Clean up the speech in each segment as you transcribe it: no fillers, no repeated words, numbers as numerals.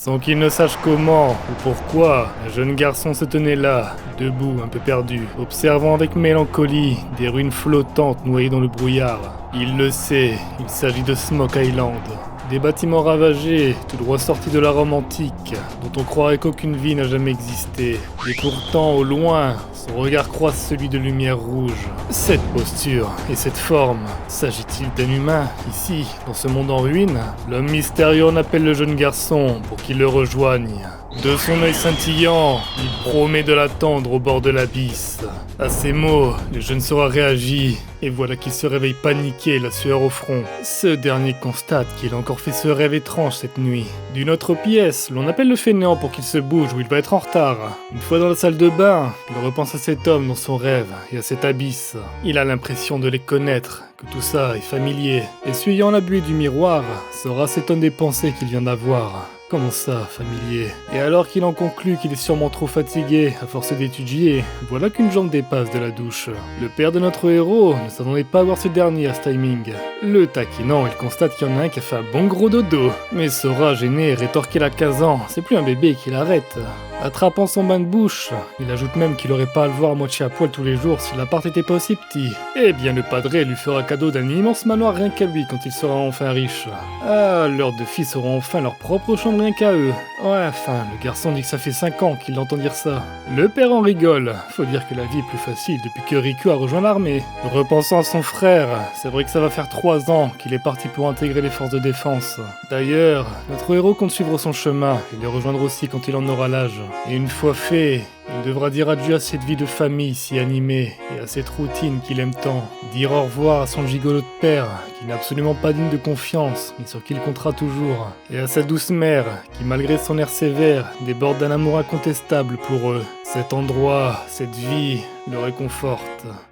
Sans qu'il ne sache comment ou pourquoi, un jeune garçon se tenait là, debout, un peu perdu, observant avec mélancolie des ruines flottantes noyées dans le brouillard. Il le sait, il s'agit de Smoke Island. Des bâtiments ravagés, tout droit sortis de la Rome antique, dont on croirait qu'aucune vie n'a jamais existé. Et pourtant, au loin, son regard croise celui de lumière rouge. Cette posture et cette forme, s'agit-il d'un humain, ici, dans ce monde en ruine? L'homme mystérieux en appelle le jeune garçon pour qu'il le rejoigne. De son œil scintillant, il promet de l'attendre au bord de l'abysse. À ces mots, le jeune Sora réagit, et voilà qu'il se réveille paniqué, la sueur au front. Ce dernier constate qu'il a encore fait ce rêve étrange cette nuit. D'une autre pièce, l'on appelle le fainéant pour qu'il se bouge ou il va être en retard. Une fois dans la salle de bain, il repense à cet homme dans son rêve et à cet abysse. Il a l'impression de les connaître, que tout ça est familier. Essuyant la buée du miroir, Sora s'étonne des pensées qu'il vient d'avoir. Comment ça, familier? Et alors qu'il en conclut qu'il est sûrement trop fatigué à force d'étudier, voilà qu'une jambe dépasse de la douche. Le père de notre héros ne s'attendait pas à voir ce dernier à ce timing. Le taquinant, il constate qu'il y en a un qui a fait un bon gros dodo. Mais Sora, gêné, rétorque qu'il a 15 ans, c'est plus un bébé qu'il arrête. Attrapant son bain de bouche, il ajoute même qu'il aurait pas à le voir à moitié à poil tous les jours si l'appart était pas aussi petit. Eh bien le padré lui fera cadeau d'un immense manoir rien qu'à lui quand il sera enfin riche. Ah, leurs deux fils auront enfin leur propre chambre rien qu'à eux. Ouais, enfin, le garçon dit que ça fait 5 ans qu'il entend dire ça. Le père en rigole, faut dire que la vie est plus facile depuis que Riku a rejoint l'armée. Repensant à son frère, c'est vrai que ça va faire 3 ans qu'il est parti pour intégrer les forces de défense. D'ailleurs, notre héros compte suivre son chemin et les rejoindre aussi quand il en aura l'âge. Et une fois fait, il devra dire adieu à cette vie de famille si animée et à cette routine qu'il aime tant. Dire au revoir à son gigolo de père, qui n'est absolument pas digne de confiance, mais sur qui il comptera toujours. Et à sa douce mère, qui malgré son air sévère, déborde d'un amour incontestable pour eux. Cet endroit, cette vie, le réconforte.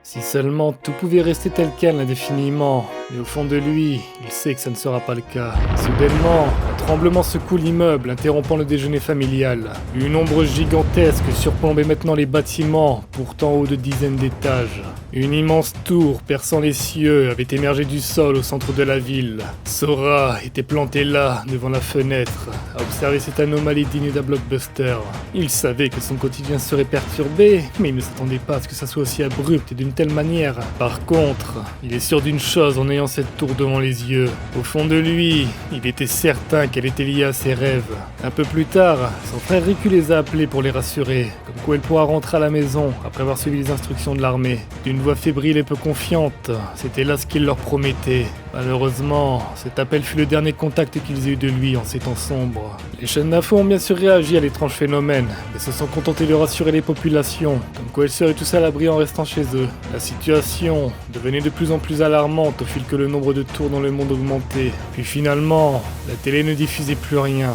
Si seulement tout pouvait rester tel quel indéfiniment, mais au fond de lui, il sait que ça ne sera pas le cas. Soudainement, un tremblement secoue l'immeuble, interrompant le déjeuner familial. Une ombre gigantesque surplombait maintenant les bâtiments, pourtant hauts de dizaines d'étages. Une immense tour perçant les cieux avait émergé du sol au centre de la ville. Sora était planté là, devant la fenêtre, à observer cette anomalie digne d'un blockbuster. Il savait que son quotidien serait perturbé, mais il ne s'attendait pas à ce que ça soit aussi abrupt et d'une telle manière. Par contre, il est sûr d'une chose en ayant cette tour devant les yeux. Au fond de lui, il était certain qu'elle était liée à ses rêves. Un peu plus tard, son frère Riku les a appelés pour les rassurer, comme quoi il pourra rentrer à la maison après avoir suivi les instructions de l'armée. D'une voix fébrile et peu confiante, c'était là ce qu'il leur promettait. Malheureusement, cet appel fut le dernier contact qu'ils aient eu de lui en ces temps sombres. Les chaînes d'infos ont bien sûr réagi à l'étrange phénomène, mais se sont contentés de rassurer les populations, comme quoi ils seraient tous à l'abri en restant chez eux. La situation devenait de plus en plus alarmante au fil que le nombre de tours dans le monde augmentait. Puis finalement, la télé ne diffusait plus rien.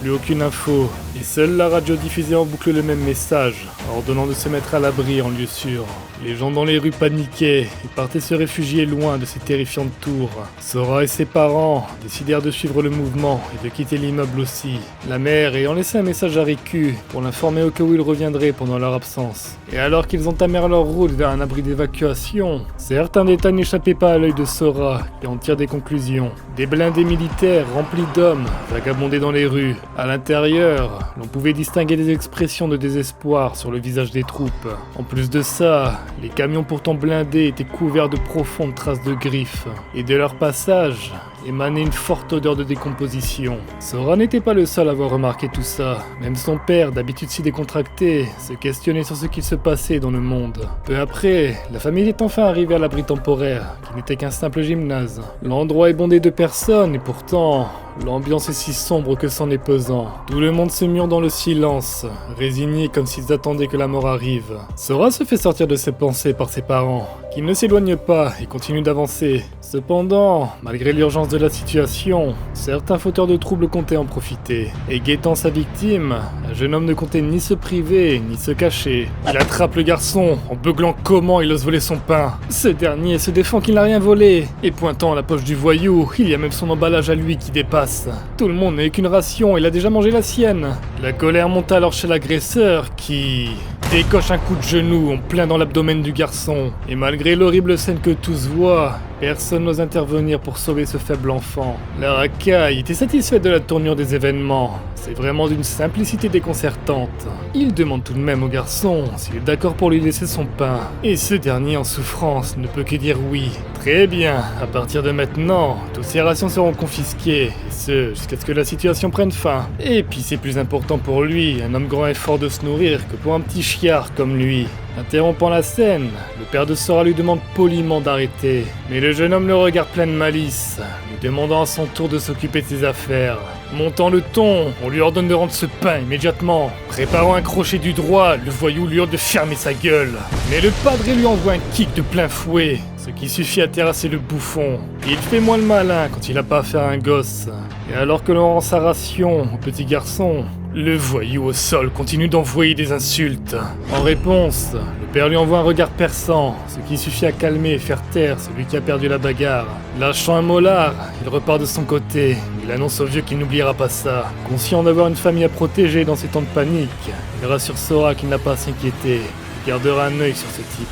Plus aucune info, et seule la radio diffusait en boucle le même message, ordonnant de se mettre à l'abri en lieu sûr. Les gens dans les rues paniquaient et partaient se réfugier loin de ces terrifiantes tours. Sora et ses parents décidèrent de suivre le mouvement et de quitter l'immeuble aussi. La mère ayant laissé un message à Riku pour l'informer au cas où il reviendrait pendant leur absence. Et alors qu'ils entamèrent leur route vers un abri d'évacuation, certains détails n'échappaient pas à l'œil de Sora et en tire des conclusions. Des blindés militaires remplis d'hommes vagabondaient dans les rues. À l'intérieur, l'on pouvait distinguer des expressions de désespoir sur le visage des troupes. En plus de ça, les camions pourtant blindés étaient couverts de profondes traces de griffes. Et de leur passage émanait une forte odeur de décomposition. Sora n'était pas le seul à avoir remarqué tout ça. Même son père, d'habitude si décontracté, se questionnait sur ce qu'il se passait dans le monde. Peu après, la famille est enfin arrivée à l'abri temporaire, qui n'était qu'un simple gymnase. L'endroit est bondé de personnes et pourtant, l'ambiance est si sombre que c'en est pesant. Tout le monde se mure dans le silence, résigné comme s'ils attendaient que la mort arrive. Sora se fait sortir de ses pensées par ses parents, qui ne s'éloignent pas et continuent d'avancer. Cependant, malgré l'urgence de la situation, certains fauteurs de troubles comptaient en profiter. Et guettant sa victime, un jeune homme ne comptait ni se priver, ni se cacher. Il attrape le garçon, en beuglant comment il ose voler son pain. Ce dernier se défend qu'il n'a rien volé, et pointant à la poche du voyou, il y a même son emballage à lui qui dépasse. Tout le monde n'a qu'une ration, il a déjà mangé la sienne. La colère monte alors chez l'agresseur qui décoche un coup de genou en plein dans l'abdomen du garçon. Et malgré l'horrible scène que tous voient, Personne n'ose intervenir pour sauver ce faible enfant. La racaille était satisfaite de la tournure des événements. C'est vraiment d'une simplicité déconcertante. Il demande tout de même au garçon s'il est d'accord pour lui laisser son pain. Et ce dernier en souffrance ne peut que dire oui. Très bien, à partir de maintenant, toutes ces rations seront confisquées, et ce, jusqu'à ce que la situation prenne fin. Et puis c'est plus important pour lui, un homme grand et fort de se nourrir, que pour un petit chiard comme lui. Interrompant la scène, le père de Sora lui demande poliment d'arrêter. Mais le jeune homme le regarde plein de malice, lui demandant à son tour de s'occuper de ses affaires. Montant le ton, on lui ordonne de rendre ce pain immédiatement. Préparant un crochet du droit, le voyou lui ordonne de fermer sa gueule. Mais le padre lui envoie un kick de plein fouet, ce qui suffit à terrasser le bouffon. Il fait moins le malin quand il n'a pas affaire à un gosse. Et alors que l'on rend sa ration au petit garçon, le voyou au sol continue d'envoyer des insultes. En réponse, le père lui envoie un regard perçant, ce qui suffit à calmer et faire taire celui qui a perdu la bagarre. Lâchant un molar, il repart de son côté. Il annonce au vieux qu'il n'oubliera pas ça. Conscient d'avoir une famille à protéger dans ces temps de panique, il rassure Sora qu'il n'a pas à s'inquiéter. Il gardera un œil sur ce type.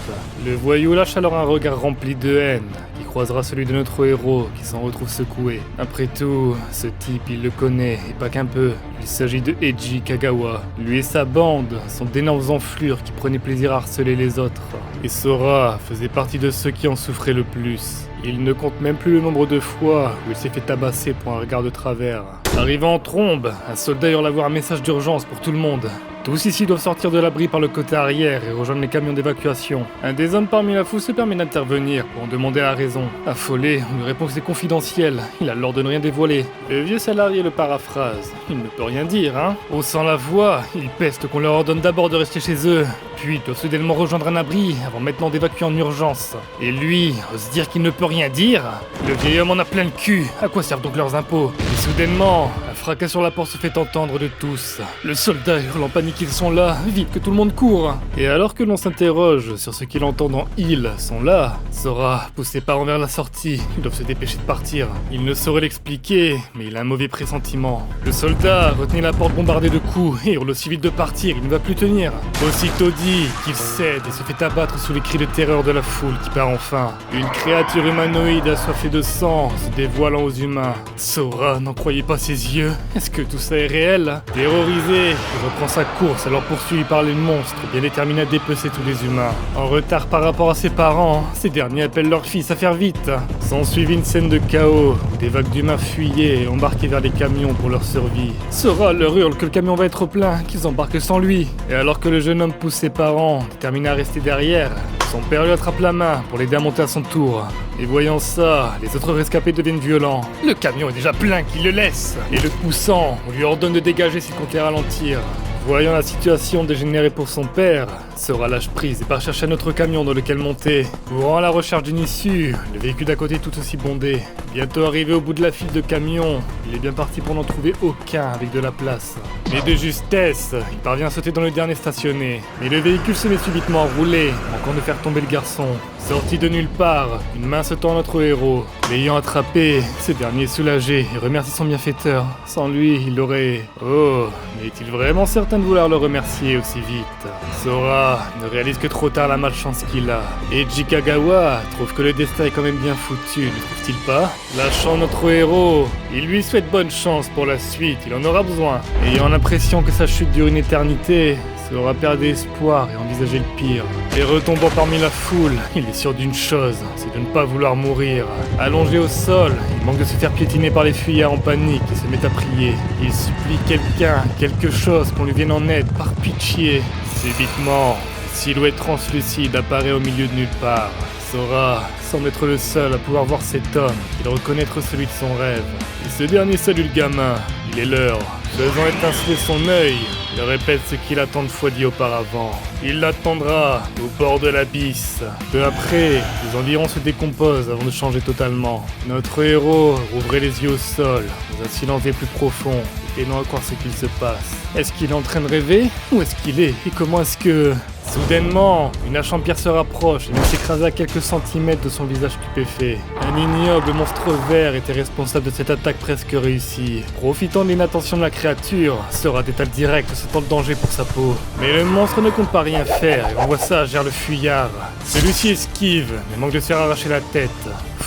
Le voyou lâche alors un regard rempli de haine, qui croisera celui de notre héros, qui s'en retrouve secoué. Après tout, ce type, il le connaît, et pas qu'un peu. Il s'agit de Eiji Kagawa. Lui et sa bande sont d'énormes enflures qui prenaient plaisir à harceler les autres. Et Sora faisait partie de ceux qui en souffraient le plus. Il ne compte même plus le nombre de fois où il s'est fait tabasser pour un regard de travers. Arrivant en trombe, un soldat hurle avoir un message d'urgence pour tout le monde. Tous ici doivent sortir de l'abri par le côté arrière et rejoindre les camions d'évacuation. Un des hommes parmi la foule se permet d'intervenir pour en demander la raison. Affolé, on lui répond que c'est confidentiel, il a l'ordre de ne rien dévoiler. Le vieux salarié le paraphrase. Il ne peut rien dire, hein. Haussant la voix, il peste qu'on leur ordonne d'abord de rester chez eux, puis doivent soudainement rejoindre un abri avant maintenant d'évacuer en urgence. Et lui, ose dire qu'il ne peut rien dire. Le vieil homme en a plein le cul, à quoi servent donc leurs impôts? Et soudainement, un fracas sur la porte se fait entendre de tous. Le soldat hurle en panique qu'ils sont là, vite que tout le monde court. Et alors que l'on s'interroge sur ce qu'il entend dans Ils sont là, Sora pousse ses parents vers la sortie, ils doivent se dépêcher de partir. Il ne saurait l'expliquer, mais il a un mauvais pressentiment. Le soldat retenait la porte bombardée de coups et hurle aussi vite de partir, il ne va plus tenir. Aussitôt dit qu'il cède et se fait abattre sous les cris de terreur de la foule qui part enfin. Une créature humanoïde assoiffée de sang se dévoilant aux humains. Sora n'en croyait pas ses yeux. Est-ce que tout ça est réel? Terrorisé, il reprend sa course alors poursuivi par les monstres, bien déterminé à dépecer tous les humains. En retard par rapport à ses parents, ces derniers appellent leur fils à faire vite. S'ensuivit une scène de chaos, où des vagues d'humains fuyaient et embarquaient vers les camions pour leur survie. Sora leur hurle que le camion va être plein, qu'ils embarquent sans lui. Et alors que le jeune homme pousse ses parents, déterminé à rester derrière, son père lui attrape la main pour l'aider à monter à son tour. Et voyant ça, les autres rescapés deviennent violents. Le camion est déjà plein, qu'il le laisse. Et le poussant, on lui ordonne de dégager s'il comptait ralentir. Voyant la situation dégénérer pour son père, Sora lâche prise et part chercher un autre camion dans lequel monter. Courant à la recherche d'une issue, le véhicule d'à côté est tout aussi bondé. Bientôt arrivé au bout de la file de camions, il est bien parti pour n'en trouver aucun avec de la place. Mais de justesse, il parvient à sauter dans le dernier stationné. Mais le véhicule se met subitement à rouler, manquant de faire tomber le garçon. Sorti de nulle part, une main se tend à notre héros. L'ayant attrapé, ce dernier est soulagé et remercie son bienfaiteur. Sans lui, il aurait... Oh, mais est-il vraiment certain de vouloir le remercier aussi vite? Sora ne réalise que trop tard la malchance qu'il a. Et Kagawa trouve que le destin est quand même bien foutu, ne trouve-t-il pas? Lâchant notre héros, il lui souhaite bonne chance pour la suite, il en aura besoin. Ayant l'impression que sa chute dure une éternité, Sora perdait espoir et envisageait le pire. Et retombant parmi la foule, il est sûr d'une chose, c'est de ne pas vouloir mourir. Allongé au sol, il manque de se faire piétiner par les fuyards en panique et se met à prier. Il supplie quelqu'un, quelque chose, qu'on lui vienne en aide, par pitié. Subitement, une silhouette translucide apparaît au milieu de nulle part. Sora semble être le seul à pouvoir voir cet homme et de reconnaître celui de son rêve. Et ce dernier salue le gamin, il est l'heure. Faisant étinceler son œil, il répète ce qu'il a tant de fois dit auparavant. Il l'attendra au bord de l'abysse. Peu après, les environs se décomposent avant de changer totalement. Notre héros rouvrait les yeux au sol, dans un silence des plus profonds, peinant à croire ce qu'il se passe. Est-ce qu'il est en train de rêver? Où est-ce qu'il est? Et comment est-ce que... Soudainement, une hache en pierre se rapproche et vient s'écraser à quelques centimètres de son visage stupéfait. Un ignoble monstre vert était responsable de cette attaque presque réussie. Profitant de l'inattention de la créature, Sora détale direct, sentant le danger pour sa peau. Mais le monstre ne compte pas rien faire et envoie ça gère le fuyard. Celui-ci esquive, mais manque de se faire arracher la tête.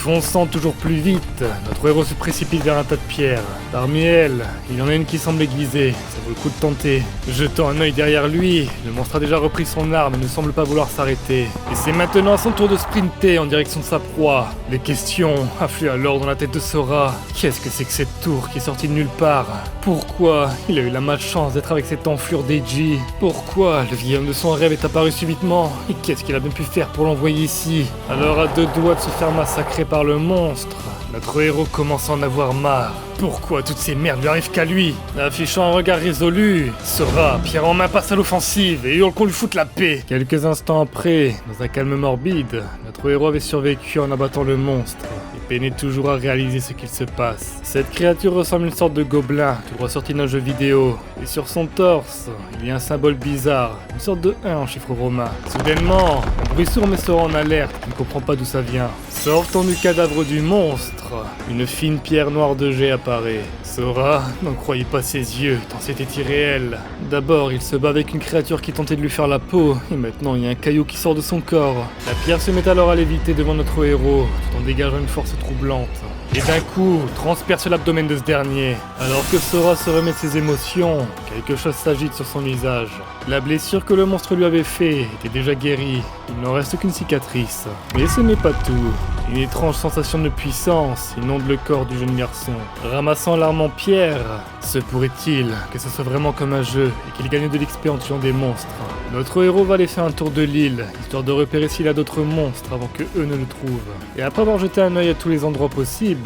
Fonçant toujours plus vite, notre héros se précipite vers un tas de pierres. Parmi elles, il y en a une qui semble aiguisée, ça vaut le coup de tenter. Jetant un œil derrière lui, le monstre a déjà repris son arme et ne semble pas vouloir s'arrêter. Et c'est maintenant à son tour de sprinter en direction de sa proie. Les questions affluent alors dans la tête de Sora. Qu'est-ce que c'est que cette tour qui est sortie de nulle part? Pourquoi il a eu la malchance d'être avec cette enflure d'Eiji? Pourquoi le vieil homme de son rêve est apparu subitement? Et qu'est-ce qu'il a bien pu faire pour l'envoyer ici? Alors à 2 doigts de se faire massacrer par le monstre, notre héros commence à en avoir marre. Pourquoi toutes ces merdes lui arrivent qu'à lui? Affichant un regard résolu, Sora, pierre en main, passe à l'offensive et hurle qu'on lui foute la paix. Quelques instants après, dans un calme morbide, notre héros avait survécu en abattant le monstre et peinait toujours à réaliser ce qu'il se passe. Cette créature ressemble à une sorte de gobelin, tout ressorti d'un jeu vidéo. Et sur son torse, il y a un symbole bizarre, une sorte de 1 en chiffre romain. Soudainement, un bruit sourd met Sora en alerte, qui ne comprend pas d'où ça vient. Sortant du cadavre du monstre, une fine pierre noire de jet apparaît. Sora n'en croyait pas ses yeux, tant c'était irréel. D'abord, il se bat avec une créature qui tentait de lui faire la peau, et maintenant il y a un caillou qui sort de son corps. La pierre se met alors à léviter devant notre héros, tout en dégageant une force troublante. Et d'un coup, transperce l'abdomen de ce dernier. Alors que Sora se remet de ses émotions, quelque chose s'agite sur son visage. La blessure que le monstre lui avait fait était déjà guérie, il n'en reste qu'une cicatrice. Mais ce n'est pas tout. Une étrange sensation de puissance inonde le corps du jeune garçon. Ramassant l'arme en pierre, se pourrait-il que ce soit vraiment comme un jeu et qu'il gagne de l'XP en tuant des monstres? Notre héros va aller faire un tour de l'île, histoire de repérer s'il y a d'autres monstres avant que eux ne le trouvent. Et après avoir jeté un œil à tous les endroits possibles,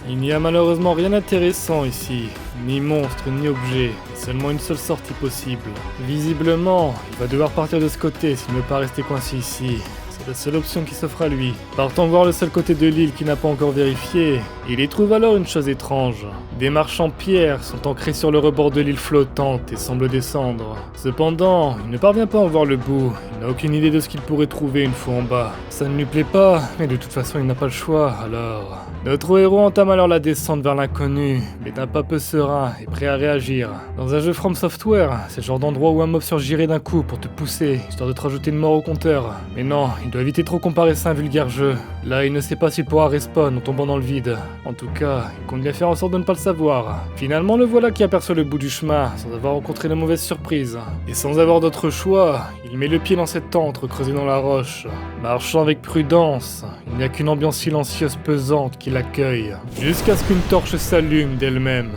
il n'y a malheureusement rien d'intéressant ici. Ni monstre, ni objet, seulement une seule sortie possible. Visiblement, il va devoir partir de ce côté s'il ne veut pas rester coincé ici. C'est la seule option qui s'offre à lui. Partant voir le seul côté de l'île qu'il n'a pas encore vérifié, il y trouve alors une chose étrange. Des marches en pierre sont ancrées sur le rebord de l'île flottante et semblent descendre. Cependant, il ne parvient pas à en voir le bout. Il n'a aucune idée de ce qu'il pourrait trouver une fois en bas. Ça ne lui plaît pas, mais de toute façon il n'a pas le choix, alors... Notre héros entame alors la descente vers l'inconnu, mais d'un pas peu serein et prêt à réagir. Dans un jeu From Software, c'est le genre d'endroit où un mob surgirait d'un coup pour te pousser, histoire de te rajouter une mort au compteur. Mais non, il doit éviter trop comparer ça à un vulgaire jeu. Là, il ne sait pas s'il pourra respawn en tombant dans le vide. En tout cas, il compte bien faire en sorte de ne pas le savoir. Finalement, le voilà qui aperçoit le bout du chemin, sans avoir rencontré de mauvaise surprise. Et sans avoir d'autre choix, il met le pied dans cette antre creusée dans la roche. Marchant avec prudence, il n'y a qu'une ambiance silencieuse pesante qui l'accueille, jusqu'à ce qu'une torche s'allume d'elle-même.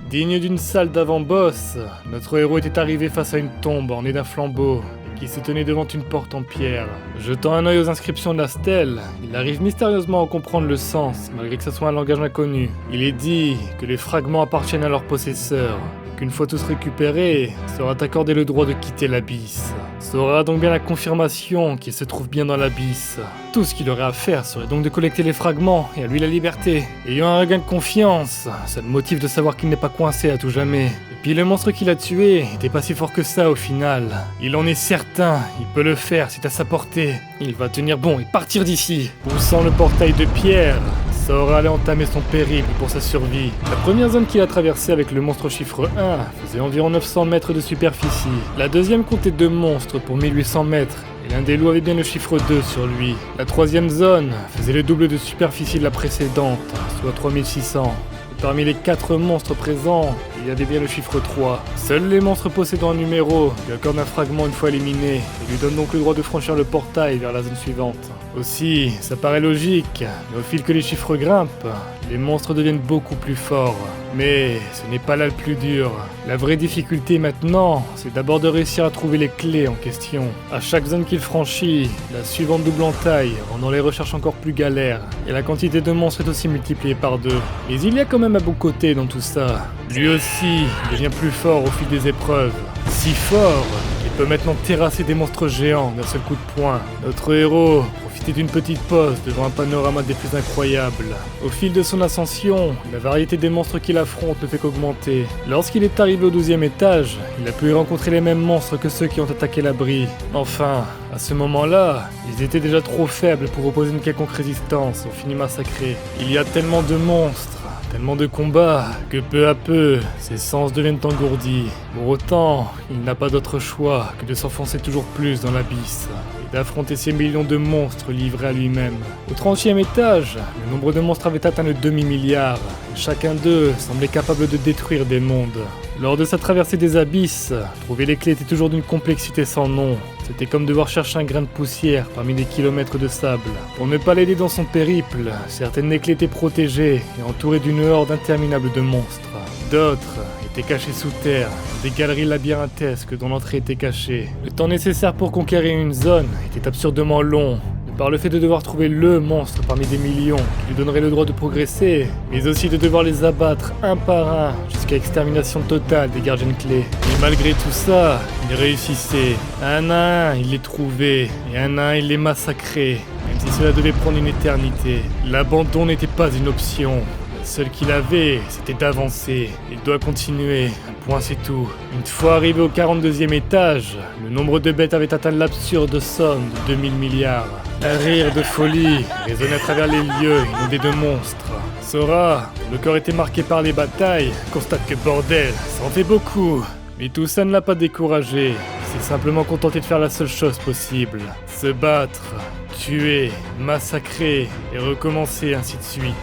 Digne d'une salle d'avant-boss, notre héros était arrivé face à une tombe ornée d'un flambeau et qui se tenait devant une porte en pierre. Jetant un œil aux inscriptions de la stèle, il arrive mystérieusement à comprendre le sens, malgré que ce soit un langage inconnu. Il est dit que les fragments appartiennent à leur possesseur, qu'une fois tous récupérés, sera accordé le droit de quitter l'abysse. Sora a donc bien la confirmation qu'il se trouve bien dans l'abysse. Tout ce qu'il aurait à faire serait donc de collecter les fragments et à lui la liberté. Ayant un regain de confiance, ça le motive de savoir qu'il n'est pas coincé à tout jamais. Et puis le monstre qu'il a tué était pas si fort que ça au final. Il en est certain, il peut le faire, c'est à sa portée. Il va tenir bon et partir d'ici. Poussant le portail de pierre, Sora allait entamer son périple pour sa survie. La première zone qu'il a traversée avec le monstre chiffre 1 faisait environ 900 mètres de superficie. La deuxième comptait 2 monstres pour 1800 mètres. Et l'un des loups avait bien le chiffre 2 sur lui. La troisième zone faisait le double de superficie de la précédente, soit 3600. Et parmi les 4 monstres présents, il y avait bien le chiffre 3. Seuls les monstres possédant un numéro lui accordent un fragment une fois éliminé et lui donnent donc le droit de franchir le portail vers la zone suivante. Aussi, ça paraît logique, mais au fil que les chiffres grimpent, les monstres deviennent beaucoup plus forts. Mais ce n'est pas là le plus dur. La vraie difficulté maintenant, c'est d'abord de réussir à trouver les clés en question. À chaque zone qu'il franchit, la suivante double en taille, rendant les recherches encore plus galères. Et la quantité de monstres est aussi multipliée par 2. Mais il y a quand même un bon côté dans tout ça. Lui aussi devient plus fort au fil des épreuves. Si fort qu'il peut maintenant terrasser des monstres géants d'un seul coup de poing. Notre héros profitait d'une petite pause devant un panorama des plus incroyables. Au fil de son ascension, la variété des monstres qu'il affronte ne fait qu'augmenter. Lorsqu'il est arrivé au 12e étage, il a pu y rencontrer les mêmes monstres que ceux qui ont attaqué l'abri. Enfin, à ce moment-là, ils étaient déjà trop faibles pour opposer une quelconque résistance et ont fini massacrés. Il y a tellement de monstres, tellement de combats, que peu à peu, ses sens deviennent engourdis. Pour autant, il n'a pas d'autre choix que de s'enfoncer toujours plus dans l'abysse. et d'affronter ces millions de monstres livrés à lui-même. Au 30e étage, le nombre de monstres avait atteint le demi-milliard, et chacun d'eux semblait capable de détruire des mondes. Lors de sa traversée des abysses, trouver les clés était toujours d'une complexité sans nom. C'était comme devoir chercher un grain de poussière parmi des kilomètres de sable. Pour ne pas l'aider dans son périple, certaines des clés étaient protégées et entourées d'une horde interminable de monstres. D'autres étaient cachées sous terre, dans des galeries labyrinthesques dont l'entrée était cachée. Le temps nécessaire pour conquérir une zone était absurdement long, par le fait de devoir trouver le monstre parmi des millions qui lui donnerait le droit de progresser, mais aussi de devoir les abattre un par un jusqu'à extermination totale des gardiens de clés. Et malgré tout ça, il réussissait. Un à un, il les trouvait, et un à un, il les massacrait, même si cela devait prendre une éternité. L'abandon n'était pas une option. Seul qu'il avait, c'était d'avancer. Il doit continuer, un point c'est tout. Une fois arrivé au 42e étage, le nombre de bêtes avait atteint l'absurde somme de 2000 milliards. Un rire de folie résonnait à travers les lieux inondés de monstres. Sora, dont le corps était marqué par les batailles, constate que bordel, ça en fait beaucoup. Mais tout ça ne l'a pas découragé. Il s'est simplement contenté de faire la seule chose possible. Se battre, tuer, massacrer et recommencer ainsi de suite.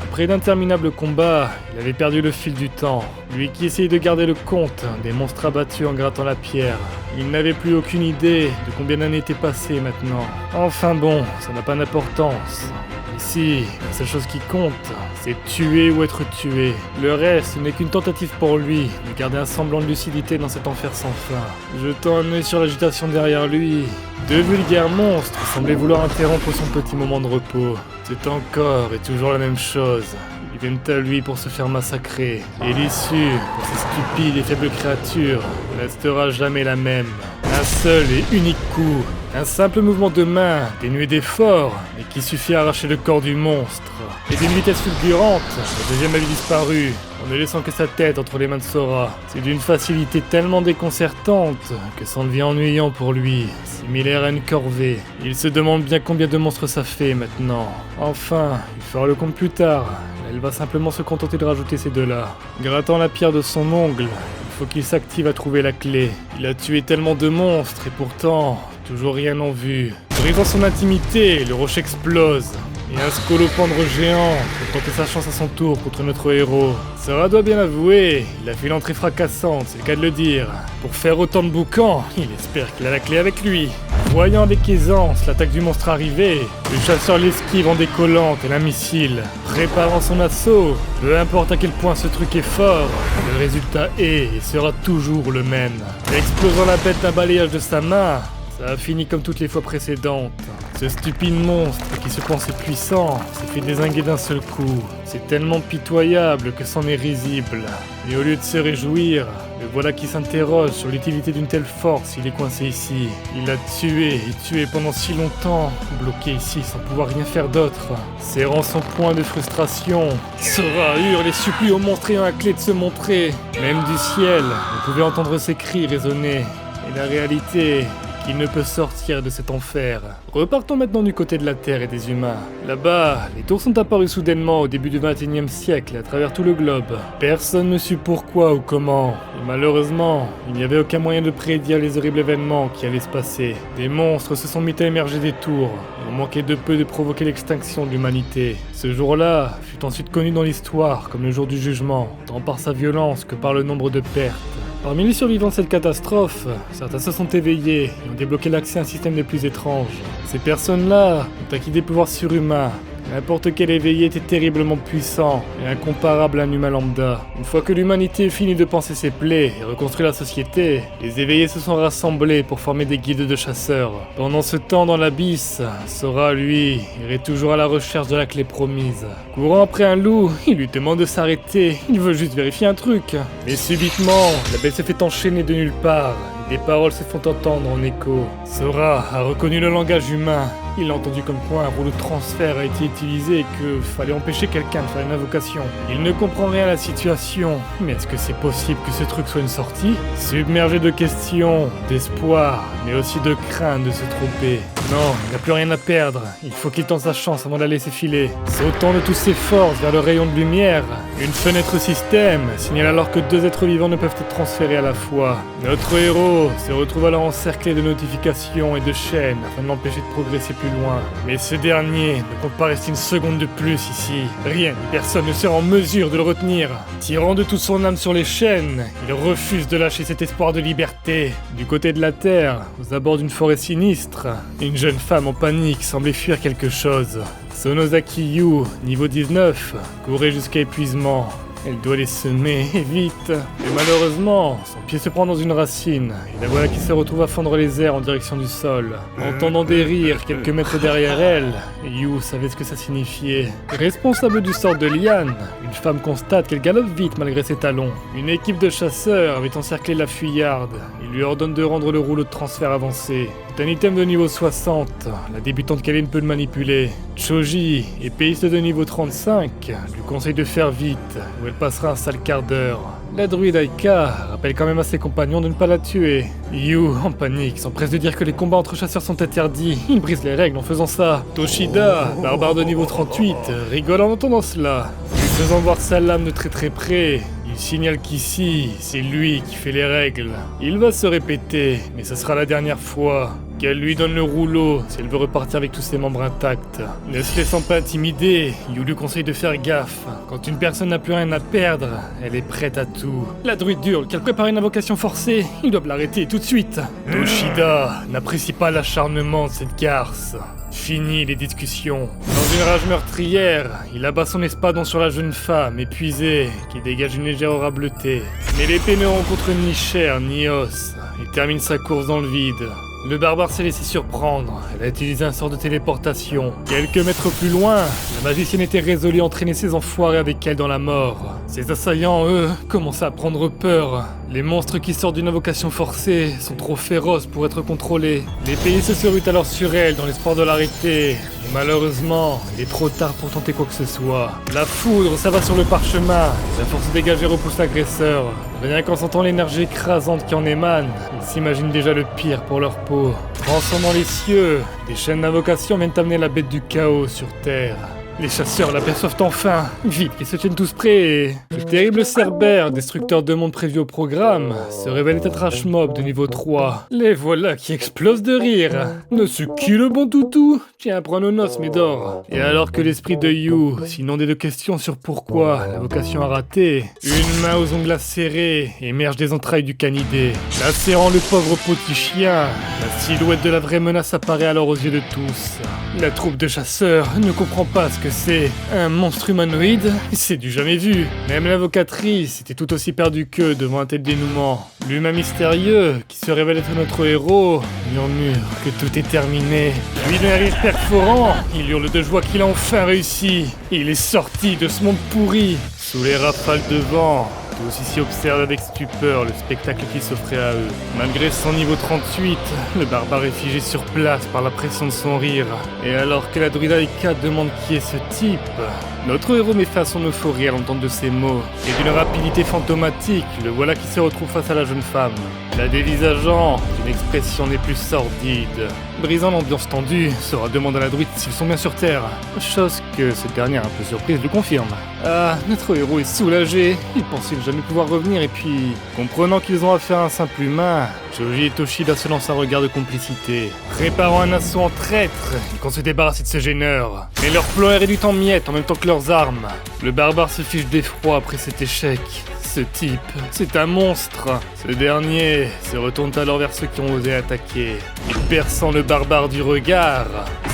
Après d'interminables combats, il avait perdu le fil du temps. Lui qui essayait de garder le compte des monstres abattus en grattant la pierre. Il n'avait plus aucune idée de combien d'années étaient passées maintenant. Enfin bon, ça n'a pas d'importance. Ici, la seule chose qui compte, c'est tuer ou être tué. Le reste n'est qu'une tentative pour lui de garder un semblant de lucidité dans cet enfer sans fin. Jetant un œil sur l'agitation derrière lui, deux vulgaires monstres semblaient vouloir interrompre son petit moment de repos. C'est encore et toujours la même chose. Ils viennent à lui pour se faire massacrer. Et l'issue, pour ces stupides et faibles créatures, ne restera jamais la même. Un seul et unique coup. Un simple mouvement de main, dénué d'effort, et qui suffit à arracher le corps du monstre. Et d'une vitesse fulgurante, le deuxième avait disparu, en ne laissant que sa tête entre les mains de Sora. C'est d'une facilité tellement déconcertante que ça en devient ennuyant pour lui, similaire à une corvée. Il se demande bien combien de monstres ça fait maintenant. Enfin, il fera le compte plus tard. Elle va simplement se contenter de rajouter ces deux-là. Grattant la pierre de son ongle, il faut qu'il s'active à trouver la clé. Il a tué tellement de monstres et pourtant, toujours rien en vue. Brisant son intimité, le rocher explose. Et un scolopendre géant pour tenter sa chance à son tour contre notre héros. Sora doit bien avouer, il a fait l'entrée fracassante, c'est le cas de le dire. Pour faire autant de boucans, il espère qu'il a la clé avec lui. Voyant avec aisance l'attaque du monstre arriver, le chasseur l'esquive en décollant tel un missile. Préparant son assaut, peu importe à quel point ce truc est fort, le résultat est et sera toujours le même. Explosant la bête d'un balayage de sa main, ça a fini comme toutes les fois précédentes. Ce stupide monstre qui se pensait puissant s'est fait dézinguer d'un seul coup. C'est tellement pitoyable que c'en est risible. Et au lieu de se réjouir, le voilà qui s'interroge sur l'utilité d'une telle force s'il est coincé ici. Il a tué et tué pendant si longtemps, bloqué ici sans pouvoir rien faire d'autre. Serrant son poing de frustration, Sora hurle et supplie au monstre ayant la clé de se montrer. Même du ciel, on pouvait entendre ses cris résonner. Et la réalité... il ne peut sortir de cet enfer. Repartons maintenant du côté de la Terre et des humains. Là-bas, les tours sont apparues soudainement au début du XXIe siècle à travers tout le globe. Personne ne sut pourquoi ou comment. Et malheureusement, il n'y avait aucun moyen de prédire les horribles événements qui allaient se passer. Des monstres se sont mis à émerger des tours. Et on manquait de peu de provoquer l'extinction de l'humanité. Ce jour-là fut ensuite connu dans l'histoire comme le jour du jugement, tant par sa violence que par le nombre de pertes. Parmi les survivants de cette catastrophe, certains se sont éveillés et ont débloqué l'accès à un système des plus étranges. Ces personnes-là ont acquis des pouvoirs surhumains. N'importe quel éveillé était terriblement puissant et incomparable à un humain lambda. Une fois que l'humanité eut fini de panser ses plaies et reconstruit la société, les éveillés se sont rassemblés pour former des guildes de chasseurs. Pendant ce temps dans l'abysse, Sora, lui, irait toujours à la recherche de la clé promise. Courant après un loup, il lui demande de s'arrêter, il veut juste vérifier un truc. Mais subitement, la bête se fait enchaîner de nulle part. Des paroles se font entendre en écho. Sora a reconnu le langage humain. Il a entendu comme quoi un rouleau de transfert a été utilisé et que fallait empêcher quelqu'un de faire une invocation. Il ne comprend rien à la situation. Mais est-ce que c'est possible que ce truc soit une sortie? Submergé de questions, d'espoir, mais aussi de crainte de se tromper. Non, il n'a plus rien à perdre. Il faut qu'il tente sa chance avant de la laisser filer. Sautant de toutes ses forces vers le rayon de lumière, une fenêtre système signale alors que 2 êtres vivants ne peuvent être transférés à la fois. Notre héros se retrouve alors encerclé de notifications et de chaînes afin de l'empêcher de progresser plus loin. Mais ce dernier ne compte pas rester une seconde de plus ici. Rien ni personne ne sera en mesure de le retenir. Tirant de toute son âme sur les chaînes, il refuse de lâcher cet espoir de liberté. Du côté de la Terre, aux abords d'une forêt sinistre, une jeune femme en panique semblait fuir quelque chose. Sonosaki Yu, niveau 19, courait jusqu'à épuisement. Elle doit les semer, et vite. Et malheureusement, son pied se prend dans une racine, et la voilà qui se retrouve à fendre les airs en direction du sol. Entendant des rires quelques mètres derrière elle, Yu savait ce que ça signifiait. Responsable du sort de Liane, une femme constate qu'elle galope vite malgré ses talons. Une équipe de chasseurs avait encerclé la fuyarde, et lui ordonne de rendre le rouleau de transfert avancé. C'est un item de niveau 60, la débutante Kaline peut le manipuler. Choji, épéiste de niveau 35, lui conseille de faire vite, ou elle passera un sale quart d'heure. La druide Aika rappelle quand même à ses compagnons de ne pas la tuer. Yu, en panique, s'empresse de dire que les combats entre chasseurs sont interdits. Il brise les règles en faisant ça. Toshida, barbare de niveau 38, rigole en entendant cela. Lui faisant voir sa lame de très très près, il signale qu'ici, c'est lui qui fait les règles. Il va se répéter, mais ce sera la dernière fois. Qu'elle lui donne le rouleau si elle veut repartir avec tous ses membres intacts. Ne se laissant pas intimider, Yu lui conseille de faire gaffe. Quand une personne n'a plus rien à perdre, elle est prête à tout. La druide hurle qu'elle prépare une invocation forcée, ils doivent l'arrêter tout de suite. Toshida n'apprécie pas l'acharnement de cette garce. Fini les discussions. Dans une rage meurtrière, il abat son espadon sur la jeune femme, épuisée, qui dégage une légère aura bleutée. Mais l'épée ne rencontre ni chair ni os, et termine sa course dans le vide. Le barbare s'est laissé surprendre, elle a utilisé un sort de téléportation. Quelques mètres plus loin, la magicienne était résolue à entraîner ses enfoirés avec elle dans la mort. Ses assaillants, eux, commençaient à prendre peur. Les monstres qui sortent d'une invocation forcée sont trop féroces pour être contrôlés. Les pays se ruent alors sur elle dans l'espoir de l'arrêter. Mais malheureusement, il est trop tard pour tenter quoi que ce soit. La foudre s'abat sur le parchemin, la force dégagée repousse l'agresseur. Rien qu'en sentant l'énergie écrasante qui en émane, ils s'imaginent déjà le pire pour leur peau. Transcendant les cieux, des chaînes d'invocation viennent amener la bête du chaos sur Terre. Les chasseurs l'aperçoivent enfin. Vite, qu'ils se tiennent tous prêts et... Le terrible Cerbère, destructeur de monde prévu au programme, se révèle être H-Mob de niveau 3. Les voilà qui explosent de rire. Ne c'est qui le bon toutou? Tiens, prends nos noces, Médor. Et alors que l'esprit de Yu s'inondait de questions sur pourquoi l'invocation a raté, une main aux ongles acérés émerge des entrailles du canidé. Lacérant le pauvre petit chien, la silhouette de la vraie menace apparaît alors aux yeux de tous. La troupe de chasseurs ne comprend pas ce que c'est. Un monstre humanoïde? C'est du jamais vu. Même l'invocatrice était tout aussi perdue qu'eux devant un tel dénouement. L'humain mystérieux, qui se révèle être notre héros, murmure que tout est terminé. Puis d'un rire perforant, il hurle de joie qu'il a enfin réussi. Il est sorti de ce monde pourri. Sous les rafales de vent, tous ici observent avec stupeur le spectacle qui s'offrait à eux. Malgré son niveau 38, le barbare est figé sur place par la pression de son rire. Et alors que la druide Aika demande qui est ce type, notre héros met fin à son euphorie à l'entente de ces mots. Et d'une rapidité fantomatique, le voilà qui se retrouve face à la jeune femme. La dévisageant d'une expression des plus sordides. Brisant l'ambiance tendue, Sora demande à la druide s'ils sont bien sur Terre. Chose que cette dernière, un peu surprise, lui confirme. Ah, notre héros est soulagé. Il pensait ne jamais pouvoir revenir et puis... Comprenant qu'ils ont affaire à un simple humain, Choji et Toshida se lancent un regard de complicité. Préparant un assaut en traître, ils comptent se débarrasser de ce gêneur. Mais leur plan est réduit en miettes en même temps que leurs armes. Le barbare se fiche d'effroi après cet échec. Ce type, c'est un monstre. Ce dernier se retourne alors vers ceux qui ont osé attaquer. Et perçant le barbare du regard,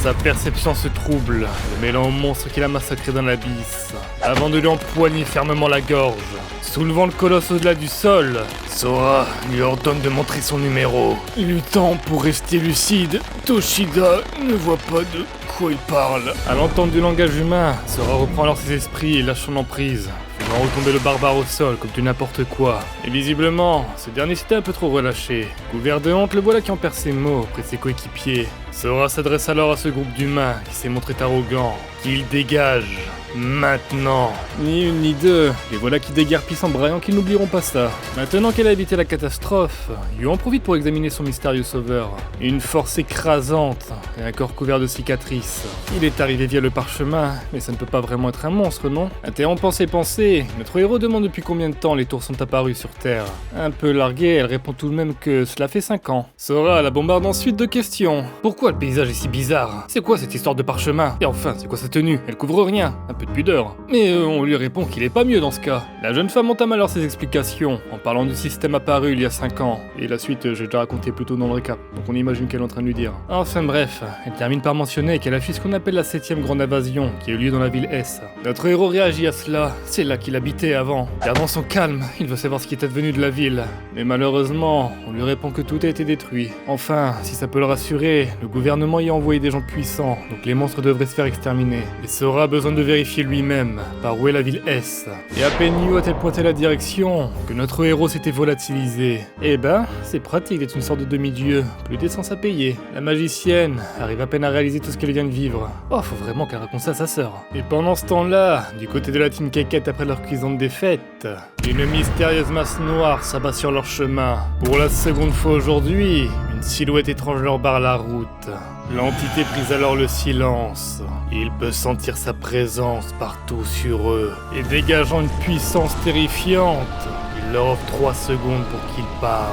sa perception se trouble, le mêlant au monstre qu'il a massacré dans l'abysse, avant de lui empoigner fermement la gorge. Soulevant le colosse au-delà du sol, Sora lui ordonne de montrer son numéro. Luttant pour rester lucide, Toshida ne voit pas de quoi il parle. À l'entente du langage humain, Sora reprend alors ses esprits et lâche son emprise, faisant retomber le barbare au sol comme du n'importe quoi. Et visiblement, ce dernier s'était un peu trop relâché. Couvert de honte, le voilà qui en perd ses mots auprès de ses coéquipiers. Sora s'adresse alors à ce groupe d'humains qui s'est montré arrogant, qu'il dégage. Maintenant. Ni une ni deux, les voilà qui déguerpissent en braillant qu'ils n'oublieront pas ça. Maintenant qu'elle a évité la catastrophe, Yu en profite pour examiner son mystérieux sauveur. Une force écrasante et un corps couvert de cicatrices. Il est arrivé via le parchemin, mais ça ne peut pas vraiment être un monstre, non? Interrompant ses pensées, notre héros demande depuis combien de temps les tours sont apparues sur Terre. Un peu larguée, elle répond tout de même que cela fait 5 ans. Sora la bombarde ensuite de questions. Pourquoi le paysage est si bizarre? C'est quoi cette histoire de parchemin? Et enfin, c'est quoi sa tenue? Elle couvre rien. Un peu de pudeur. Mais on lui répond qu'il est pas mieux dans ce cas. La jeune femme entame alors ses explications en parlant du système apparu il y a 5 ans. Et la suite, j'ai déjà raconté plus tôt dans le récap, donc on imagine qu'elle est en train de lui dire. Enfin bref, elle termine par mentionner qu'elle a fui ce qu'on appelle la 7ème grande invasion, qui a eu lieu dans la ville S. Notre héros réagit à cela, c'est là qu'il habitait avant. Gardant son calme, il veut savoir ce qui était devenu de la ville. Mais malheureusement, on lui répond que tout a été détruit. Enfin, si ça peut le rassurer, le gouvernement y a envoyé des gens puissants, donc les monstres devraient se faire exterminer. Et Sora a besoin de vérifier lui-même par où est la ville S. Et à peine Yu a-t-elle pointé la direction que notre héros s'était volatilisé. Eh ben, c'est pratique d'être une sorte de demi-dieu, plus d'essence à payer. La magicienne arrive à peine à réaliser tout ce qu'elle vient de vivre. Oh, faut vraiment qu'elle raconte ça à sa sœur. Et pendant ce temps-là, du côté de la team Keket après leur cuisante défaite, une mystérieuse masse noire s'abat sur leur chemin. Pour la seconde fois aujourd'hui, une silhouette étrange leur barre la route. L'entité prise alors le silence. Il peut sentir sa présence partout sur eux. Et dégageant une puissance terrifiante, il leur offre 3 secondes pour qu'ils parlent.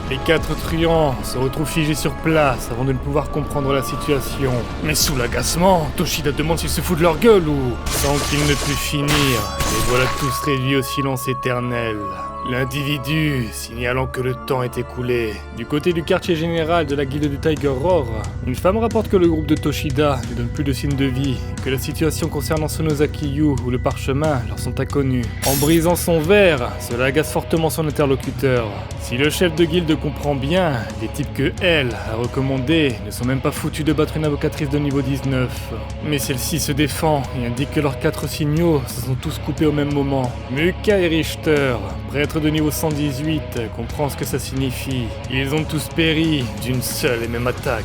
Les 4 truands se retrouvent figés sur place avant de ne pouvoir comprendre la situation. Mais sous l'agacement, Toshida demande s'ils se foutent de leur gueule ou... Sans qu'il ne pût finir, les voilà tous réduits au silence éternel. L'individu signalant que le temps est écoulé. Du côté du quartier général de la guilde du Tiger Roar, une femme rapporte que le groupe de Toshida ne donne plus de signes de vie et que la situation concernant Sonosaki Yu ou le parchemin leur sont inconnues. En brisant son verre, cela agace fortement son interlocuteur. Si le chef de guilde comprend bien, les types que elle a recommandés ne sont même pas foutus de battre une avocatrice de niveau 19. Mais celle-ci se défend et indique que leurs 4 signaux se sont tous coupés au même moment. Muka et Richter, prêtres de niveau 118, comprend ce que ça signifie. Ils ont tous péri d'une seule et même attaque.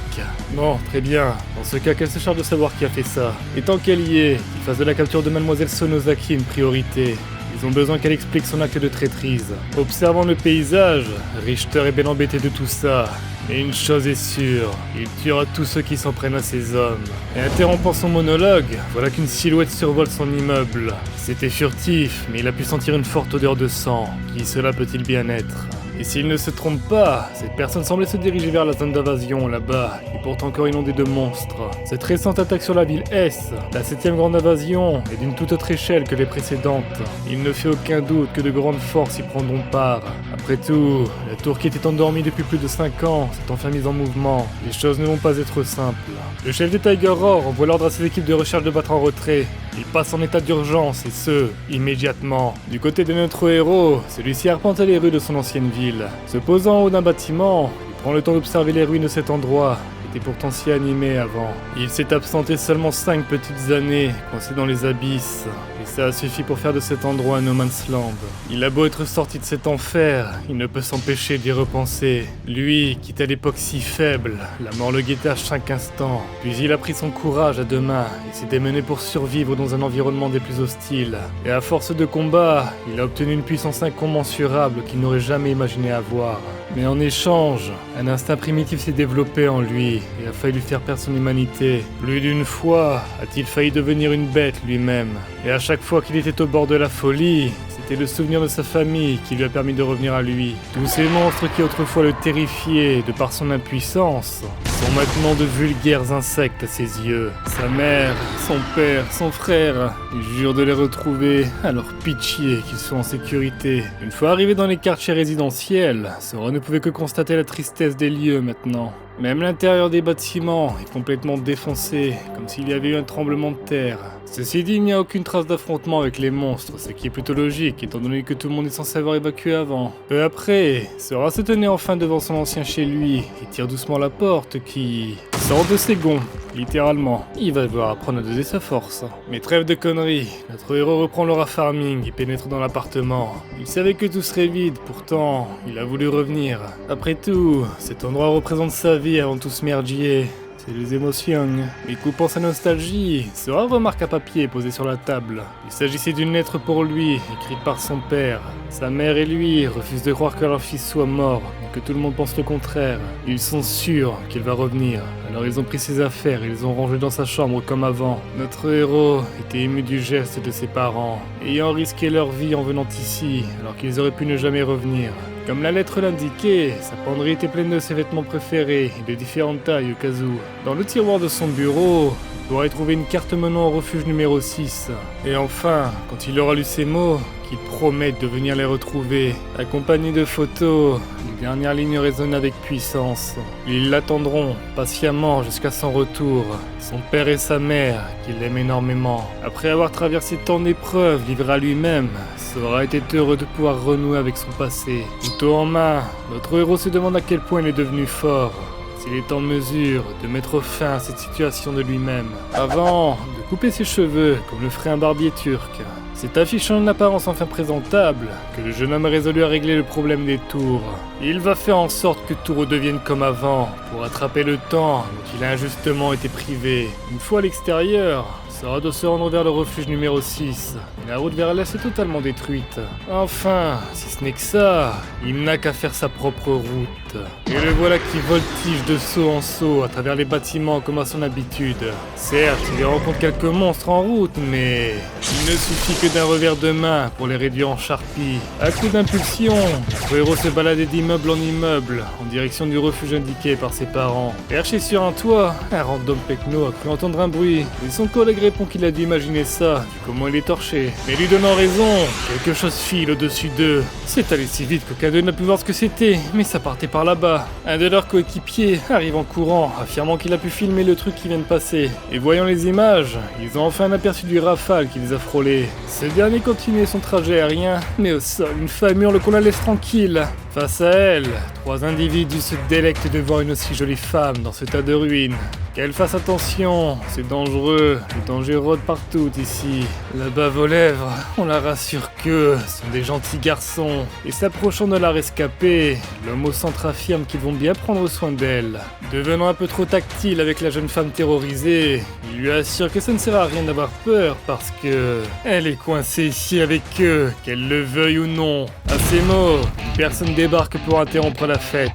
Bon, très bien. Dans ce cas, qu'elle se charge de savoir qui a fait ça. Et tant qu'elle y est, qu'il fasse de la capture de Mademoiselle Sonosaki une priorité. Ils ont besoin qu'elle explique son acte de traîtrise. Observant le paysage, Richter est bien embêté de tout ça. Mais une chose est sûre, il tuera tous ceux qui s'en prennent à ses hommes. Et interrompant son monologue, voilà qu'une silhouette survole son immeuble. C'était furtif, mais il a pu sentir une forte odeur de sang. Qui cela peut-il bien être ? Et s'il ne se trompe pas, cette personne semblait se diriger vers la zone d'invasion là-bas, qui est pourtant encore inondée de monstres. Cette récente attaque sur la ville S, la 7ème grande invasion, est d'une toute autre échelle que les précédentes. Il ne fait aucun doute que de grandes forces y prendront part. Après tout, la tour qui était endormie depuis plus de 5 ans s'est enfin mise en mouvement. Les choses ne vont pas être simples. Le chef des Tiger Roar envoie l'ordre à ses équipes de recherche de battre en retrait. Il passe en état d'urgence, et ce, immédiatement. Du côté de notre héros, celui-ci arpente les rues de son ancienne ville. Se posant en haut d'un bâtiment, il prend le temps d'observer les ruines de cet endroit, qui était pourtant si animé avant. Il s'est absenté seulement 5 petites années, coincé dans les abysses, et ça a suffi pour faire de cet endroit un no man's land. Il a beau être sorti de cet enfer, il ne peut s'empêcher d'y repenser. Lui, qui était à l'époque si faible, la mort le guettait à chaque instant. Puis il a pris son courage à 2 mains et s'est démené pour survivre dans un environnement des plus hostiles. Et à force de combat, il a obtenu une puissance incommensurable qu'il n'aurait jamais imaginé avoir. Mais en échange, un instinct primitif s'est développé en lui et a failli lui faire perdre son humanité. Plus d'une fois a-t-il failli devenir une bête lui-même. Et à chaque fois qu'il était au bord de la folie, c'était le souvenir de sa famille qui lui a permis de revenir à lui. Tous ces monstres qui autrefois le terrifiaient de par son impuissance sont maintenant de vulgaires insectes à ses yeux. Sa mère, son père, son frère, il jure de les retrouver, alors pitié qu'ils soient en sécurité. Une fois arrivé dans les quartiers résidentiels, Sora ne pouvait que constater la tristesse des lieux maintenant. Même l'intérieur des bâtiments est complètement défoncé, comme s'il y avait eu un tremblement de terre. Ceci dit, il n'y a aucune trace d'affrontement avec les monstres, ce qui est plutôt logique, étant donné que tout le monde est censé avoir évacué avant. Peu après, Sora se tenait enfin devant son ancien chez lui, et tire doucement la porte qui sort de ses gonds, littéralement. Il va devoir apprendre à doser sa force. Mais trêve de conneries, notre héros reprend l'aura farming et pénètre dans l'appartement. Il savait que tout serait vide, pourtant, il a voulu revenir. Après tout, cet endroit représente sa vie avant tout ce merdier. c'est les émotions. Mais coupant sa nostalgie, Sora remarque un papier posé sur la table. Il s'agissait d'une lettre pour lui, écrite par son père. Sa mère et lui refusent de croire que leur fils soit mort, et que tout le monde pense le contraire. Ils sont sûrs qu'il va revenir. Alors ils ont pris ses affaires et ils ont rangé dans sa chambre comme avant. Notre héros était ému du geste de ses parents, ayant risqué leur vie en venant ici, alors qu'ils auraient pu ne jamais revenir. Comme la lettre l'indiquait, sa penderie était pleine de ses vêtements préférés et de différentes tailles au cas où. Dans le tiroir de son bureau, il pourrait trouver une carte menant au refuge numéro 6. Et enfin, quand il aura lu ces mots, qu'il promette de venir les retrouver, accompagnés de photos, les dernières lignes résonnent avec puissance. Ils l'attendront patiemment jusqu'à son retour, son père et sa mère, qu'il aime énormément. Après avoir traversé tant d'épreuves livrées à lui-même, Sora était heureux de pouvoir renouer avec son passé. Couteau en main, notre héros se demande à quel point il est devenu fort. S'il est en mesure de mettre fin à cette situation de lui-même, avant de couper ses cheveux comme le ferait un barbier turc. C'est affichant une apparence enfin présentable que le jeune homme est résolu à régler le problème des tours. Il va faire en sorte que tout redevienne comme avant, pour attraper le temps dont il a injustement été privé. Une fois à l'extérieur, Sora doit se rendre vers le refuge numéro 6. La route vers l'est est totalement détruite. Enfin, si ce n'est que ça, il n'a qu'à faire sa propre route. Et le voilà qui voltige de saut en saut à travers les bâtiments comme à son habitude. Certes, il y rencontre quelques monstres en route, mais il ne suffit que d'un revers de main pour les réduire en charpie. À coup d'impulsion, notre héros se baladait d'immeuble en immeuble en direction du refuge indiqué par ses parents. Perché sur un toit, un random pecno a cru entendre un bruit, et son collègue répond qu'il a dû imaginer ça, vu comment il est torché. Mais lui donnant raison, quelque chose file au-dessus d'eux. C'est allé si vite qu'aucun d'eux n'a pu voir ce que c'était, mais ça partait par là-bas. Un de leurs coéquipiers arrive en courant, affirmant qu'il a pu filmer le truc qui vient de passer. Et voyant les images, ils ont enfin un aperçu du rafale qui les a frôlés. Ce dernier continuait son trajet aérien, mais au sol, une femme hurle qu'on la laisse tranquille. Face à elle, 3 individus se délectent de voir une aussi jolie femme dans ce tas de ruines. Qu'elle fasse attention, c'est dangereux, le danger rôde partout ici. La bave aux lèvres, on la rassure que sont des gentils garçons. Et s'approchant de la rescapée, l'homme au centre affirme qu'ils vont bien prendre soin d'elle. Devenant un peu trop tactile avec la jeune femme terrorisée, il lui assure que ça ne sert à rien d'avoir peur parce que elle est coincée ici avec eux, qu'elle le veuille ou non. À ces mots, personne débarque pour interrompre la fête.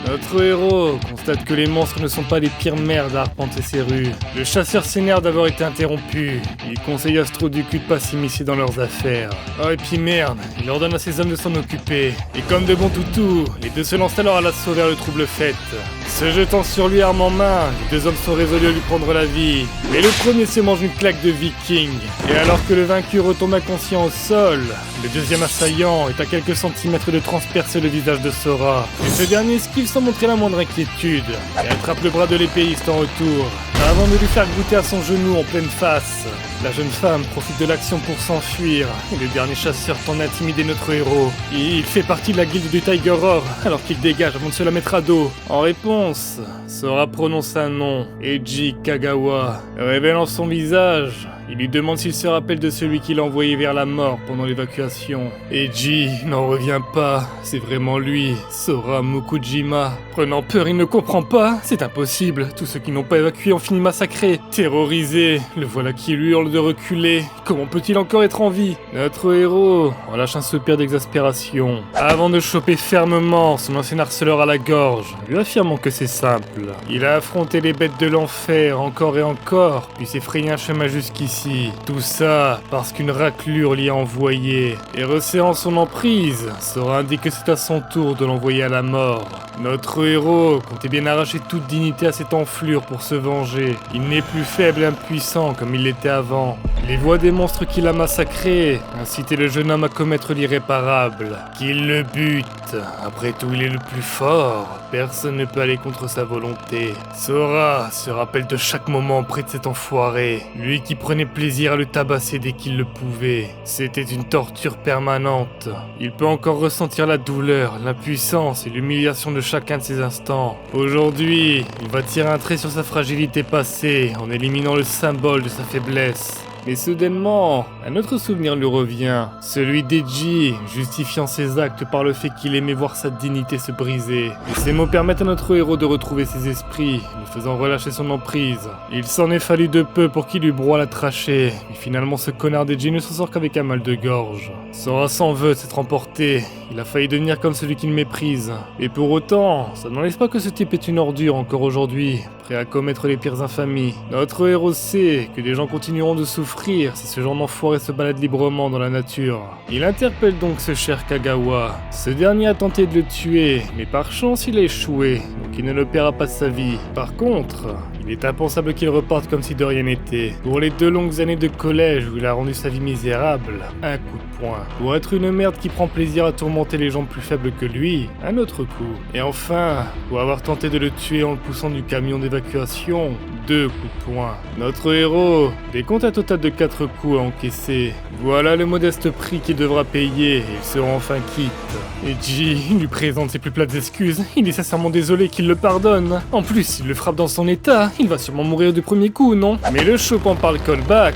Notre héros constate que les monstres ne sont pas les pires merdes à arpenter ces rues. Le chasseur s'énerve d'avoir été interrompu. Il conseille à ce trou du cul de pas s'immiscer dans leurs affaires. Oh et puis merde, il ordonne à ses hommes de s'en occuper. Et comme de bons toutous, les deux se lancent alors à l'assaut vers le trouble fête. Se jetant sur lui arme en main, les 2 hommes sont résolus à lui prendre la vie. Mais le premier se mange une claque de viking. Et alors que le vaincu retombe inconscient au sol, le deuxième assaillant est à quelques centimètres de transpercer le visage de Sora. Et ce dernier esquive sans montrer la moindre inquiétude. Et attrape le bras de l'épéiste en retour, avant de lui faire goûter à son genou en pleine face. La jeune femme profite de l'action pour s'enfuir, et le dernier chasseur tente d'intimider notre héros. Il fait partie de la guilde du Tiger Roar, alors qu'il dégage avant de se la mettre à dos. En réponse, Sora prononce un nom, Eiji Kagawa. Révélant son visage, il lui demande s'il se rappelle de celui qui l'a envoyé vers la mort pendant l'évacuation. Eiji n'en revient pas, c'est vraiment lui, Sora Mukujima. Prenant peur, il ne comprend pas, c'est impossible, tous ceux qui n'ont pas évacué ont fini massacrés. Terrorisé, le voilà qui lui hurle de reculer, comment peut-il encore être en vie? Notre héros relâche un soupir d'exaspération, avant de choper fermement son ancien harceleur à la gorge, lui affirmant que c'est simple. Il a affronté les bêtes de l'enfer encore et encore, puis s'est frayé un chemin jusqu'ici. Tout ça parce qu'une raclure l'y a envoyé. Et resserrant son emprise, Sora indique que c'est à son tour de l'envoyer à la mort. Notre héros comptait bien arracher toute dignité à cette enflure pour se venger. Il n'est plus faible et impuissant comme il l'était avant. Les voix des monstres qu'il a massacrés incitaient le jeune homme à commettre l'irréparable. Qu'il le bute. Après tout, il est le plus fort. Personne ne peut aller contre sa volonté. Sora se rappelle de chaque moment près de cet enfoiré. Lui qui prenait plaisir à le tabasser dès qu'il le pouvait. C'était une torture permanente. Il peut encore ressentir la douleur, l'impuissance et l'humiliation de chacun de ces instants. Aujourd'hui, il va tirer un trait sur sa fragilité passée en éliminant le symbole de sa faiblesse. Mais soudainement, un autre souvenir lui revient, celui d'Eiji, justifiant ses actes par le fait qu'il aimait voir sa dignité se briser. Et ces mots permettent à notre héros de retrouver ses esprits, le faisant relâcher son emprise. Il s'en est fallu de peu pour qu'il lui broie la trachée, mais finalement ce connard d'Eiji ne s'en sort qu'avec un mal de gorge. Sora s'en veut de s'être emporté, il a failli devenir comme celui qu'il méprise. Et pour autant, ça n'enlève pas que ce type est une ordure encore aujourd'hui, prêt à commettre les pires infamies. Notre héros sait que des gens continueront de souffrir si ce genre d'enfoiré se balade librement dans la nature. Il interpelle donc ce cher Kagawa. Ce dernier a tenté de le tuer, mais par chance il a échoué, donc il ne le paiera pas de sa vie. Par contre, il est impensable qu'il reparte comme si de rien n'était. Pour les 2 longues années de collège où il a rendu sa vie misérable, un coup de poing. Pour être une merde qui prend plaisir à tourmenter les gens plus faibles que lui, un autre coup. Et enfin, pour avoir tenté de le tuer en le poussant du camion d'évacuation, 2 coups de poing. Notre héros décompte un total de 4 coups à encaisser. Voilà le modeste prix qu'il devra payer et il sera enfin quitte. Eiji lui présente ses plus plates excuses. Il est sincèrement désolé qu'il le pardonne. En plus, s'il le frappe dans son état, il va sûrement mourir du premier coup, non? Mais le chopin par le callback,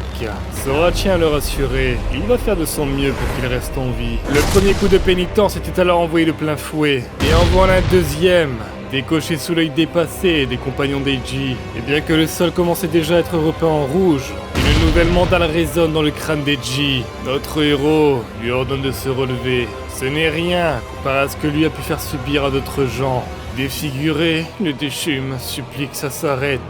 Sora tient à le rassurer. Il va faire de son mieux pour qu'il reste en vie. Le premier coup de pénitence était alors envoyé de plein fouet. Et en voilà un deuxième, décoché sous l'œil dépassé des compagnons d'Eiji. Et bien que le sol commençait déjà à être repeint en rouge, une nouvelle mandale résonne dans le crâne d'Eiji. Notre héros lui ordonne de se relever. Ce n'est rien comparé à ce que lui a pu faire subir à d'autres gens. Défiguré, le déchume supplie que ça s'arrête.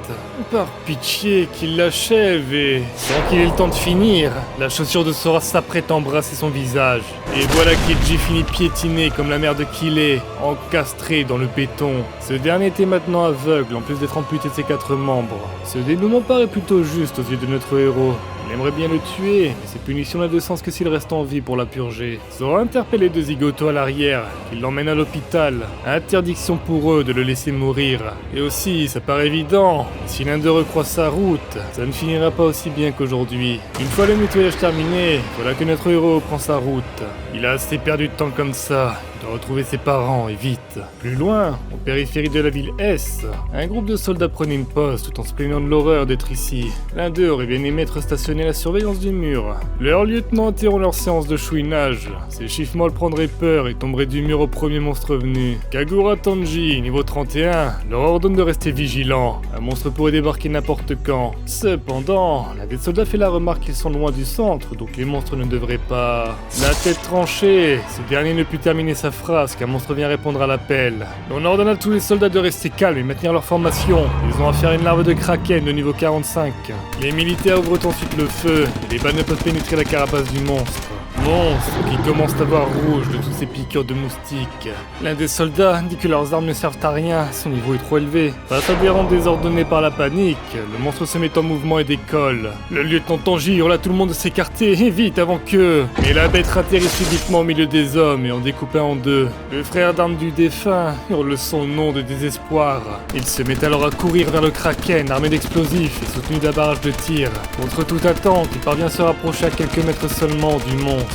Par pitié qu'il l'achève et... sans qu'il ait le temps de finir, la chaussure de Sora s'apprête à embrasser son visage. Et voilà qu'Eiji finit piétiné comme la merde qu'il est, encastré dans le béton. Ce dernier était maintenant aveugle, en plus d'être amputé de ses 4 membres. Ce dénouement paraît plutôt juste aux yeux de notre héros. Il aimerait bien le tuer, mais cette punition n'a de sens que s'il reste en vie pour la purger. Sora interpelle les 2 zigotos à l'arrière, qui l'emmènent à l'hôpital. Interdiction pour eux de le laisser mourir. Et aussi, ça paraît évident, si l'un d'eux recroise sa route, ça ne finira pas aussi bien qu'aujourd'hui. Une fois le nettoyage terminé, voilà que notre héros prend sa route. Il a assez perdu de temps comme ça. Il doit retrouver ses parents, et vite. Plus loin, en périphérie de la ville S, un groupe de soldats prenait une poste tout en se plaignant de l'horreur d'être ici. L'un d'eux aurait bien aimé être stationné à la surveillance du mur. Leur lieutenant interrompt leur séance de chouinage. Ces chiffres molles prendraient peur et tomberaient du mur au premier monstre venu. Kagura Tanji, niveau 31, leur ordonne de rester vigilants. Un monstre pourrait débarquer n'importe quand. Cependant, l'un des soldats fait la remarque qu'ils sont loin du centre, donc les monstres ne devraient pas... La tête tranchée, ce dernier ne put terminer sa phrase qu'un monstre vient répondre à l'appel. On ordonne à tous les soldats de rester calmes et maintenir leur formation. Ils ont affaire à une larve de kraken de niveau 45. Les militaires ouvrent ensuite le feu et les balles ne peuvent pénétrer la carapace du monstre. Monstre qui commence à voir rouge de toutes ces piqûres de moustiques. L'un des soldats dit que leurs armes ne servent à rien, son niveau est trop élevé. Face à des rangs désordonnés par la panique, le monstre se met en mouvement et décolle. Le lieutenant Tanji hurle à tout le monde de s'écarter, et vite avant que... Mais la bête atterrit subitement au milieu des hommes et en découpe un en 2. Le frère d'armes du défunt hurle son nom de désespoir. Il se met alors à courir vers le kraken armé d'explosifs et soutenu d'un barrage de tir. Contre toute attente, il parvient à se rapprocher à quelques mètres seulement du monstre.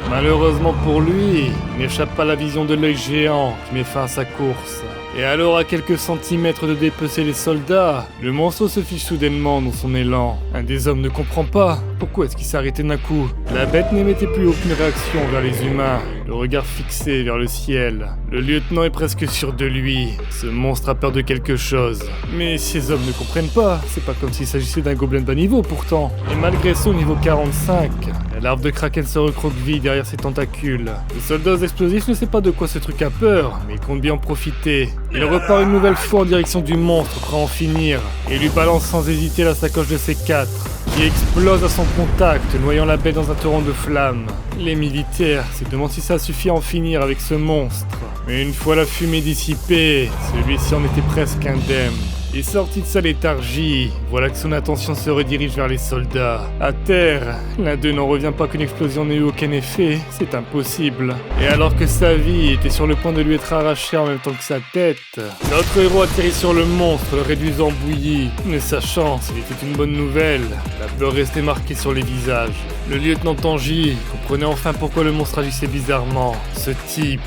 Malheureusement pour lui, il n'échappe pas à la vision de l'œil géant qui met fin à sa course. Et alors à quelques centimètres de dépecer les soldats, le monstre se fiche soudainement dans son élan. Un des hommes ne comprend pas. Pourquoi est-ce qu'il s'est arrêté d'un coup? La bête n'émettait plus aucune réaction vers les humains, le regard fixé vers le ciel. Le lieutenant est presque sûr de lui. Ce monstre a peur de quelque chose. Mais ces hommes ne comprennent pas. C'est pas comme s'il s'agissait d'un gobelin de bas niveau pourtant. Et malgré son niveau 45, la larve de kraken se recroqueville derrière ses tentacules. Le soldat aux explosifs ne sait pas de quoi ce truc a peur, mais il compte bien en profiter. Il repart une nouvelle fois en direction du monstre, prêt à en finir, et lui balance sans hésiter la sacoche de ses 4, qui explose à son contact, noyant la bête dans un torrent de flammes. Les militaires se demandent si ça suffit à en finir avec ce monstre. Mais une fois la fumée dissipée, celui-ci en était presque indemne. Et sorti de sa léthargie, voilà que son attention se redirige vers les soldats. À terre, l'un d'eux n'en revient pas qu'une explosion n'ait eu aucun effet, c'est impossible. Et alors que sa vie était sur le point de lui être arrachée en même temps que sa tête, notre héros atterrit sur le monstre, le réduisant en bouillie. Mais sachant, c'était une bonne nouvelle, la peur restait marquée sur les visages. Le lieutenant Tanji comprenait enfin pourquoi le monstre agissait bizarrement. Ce type,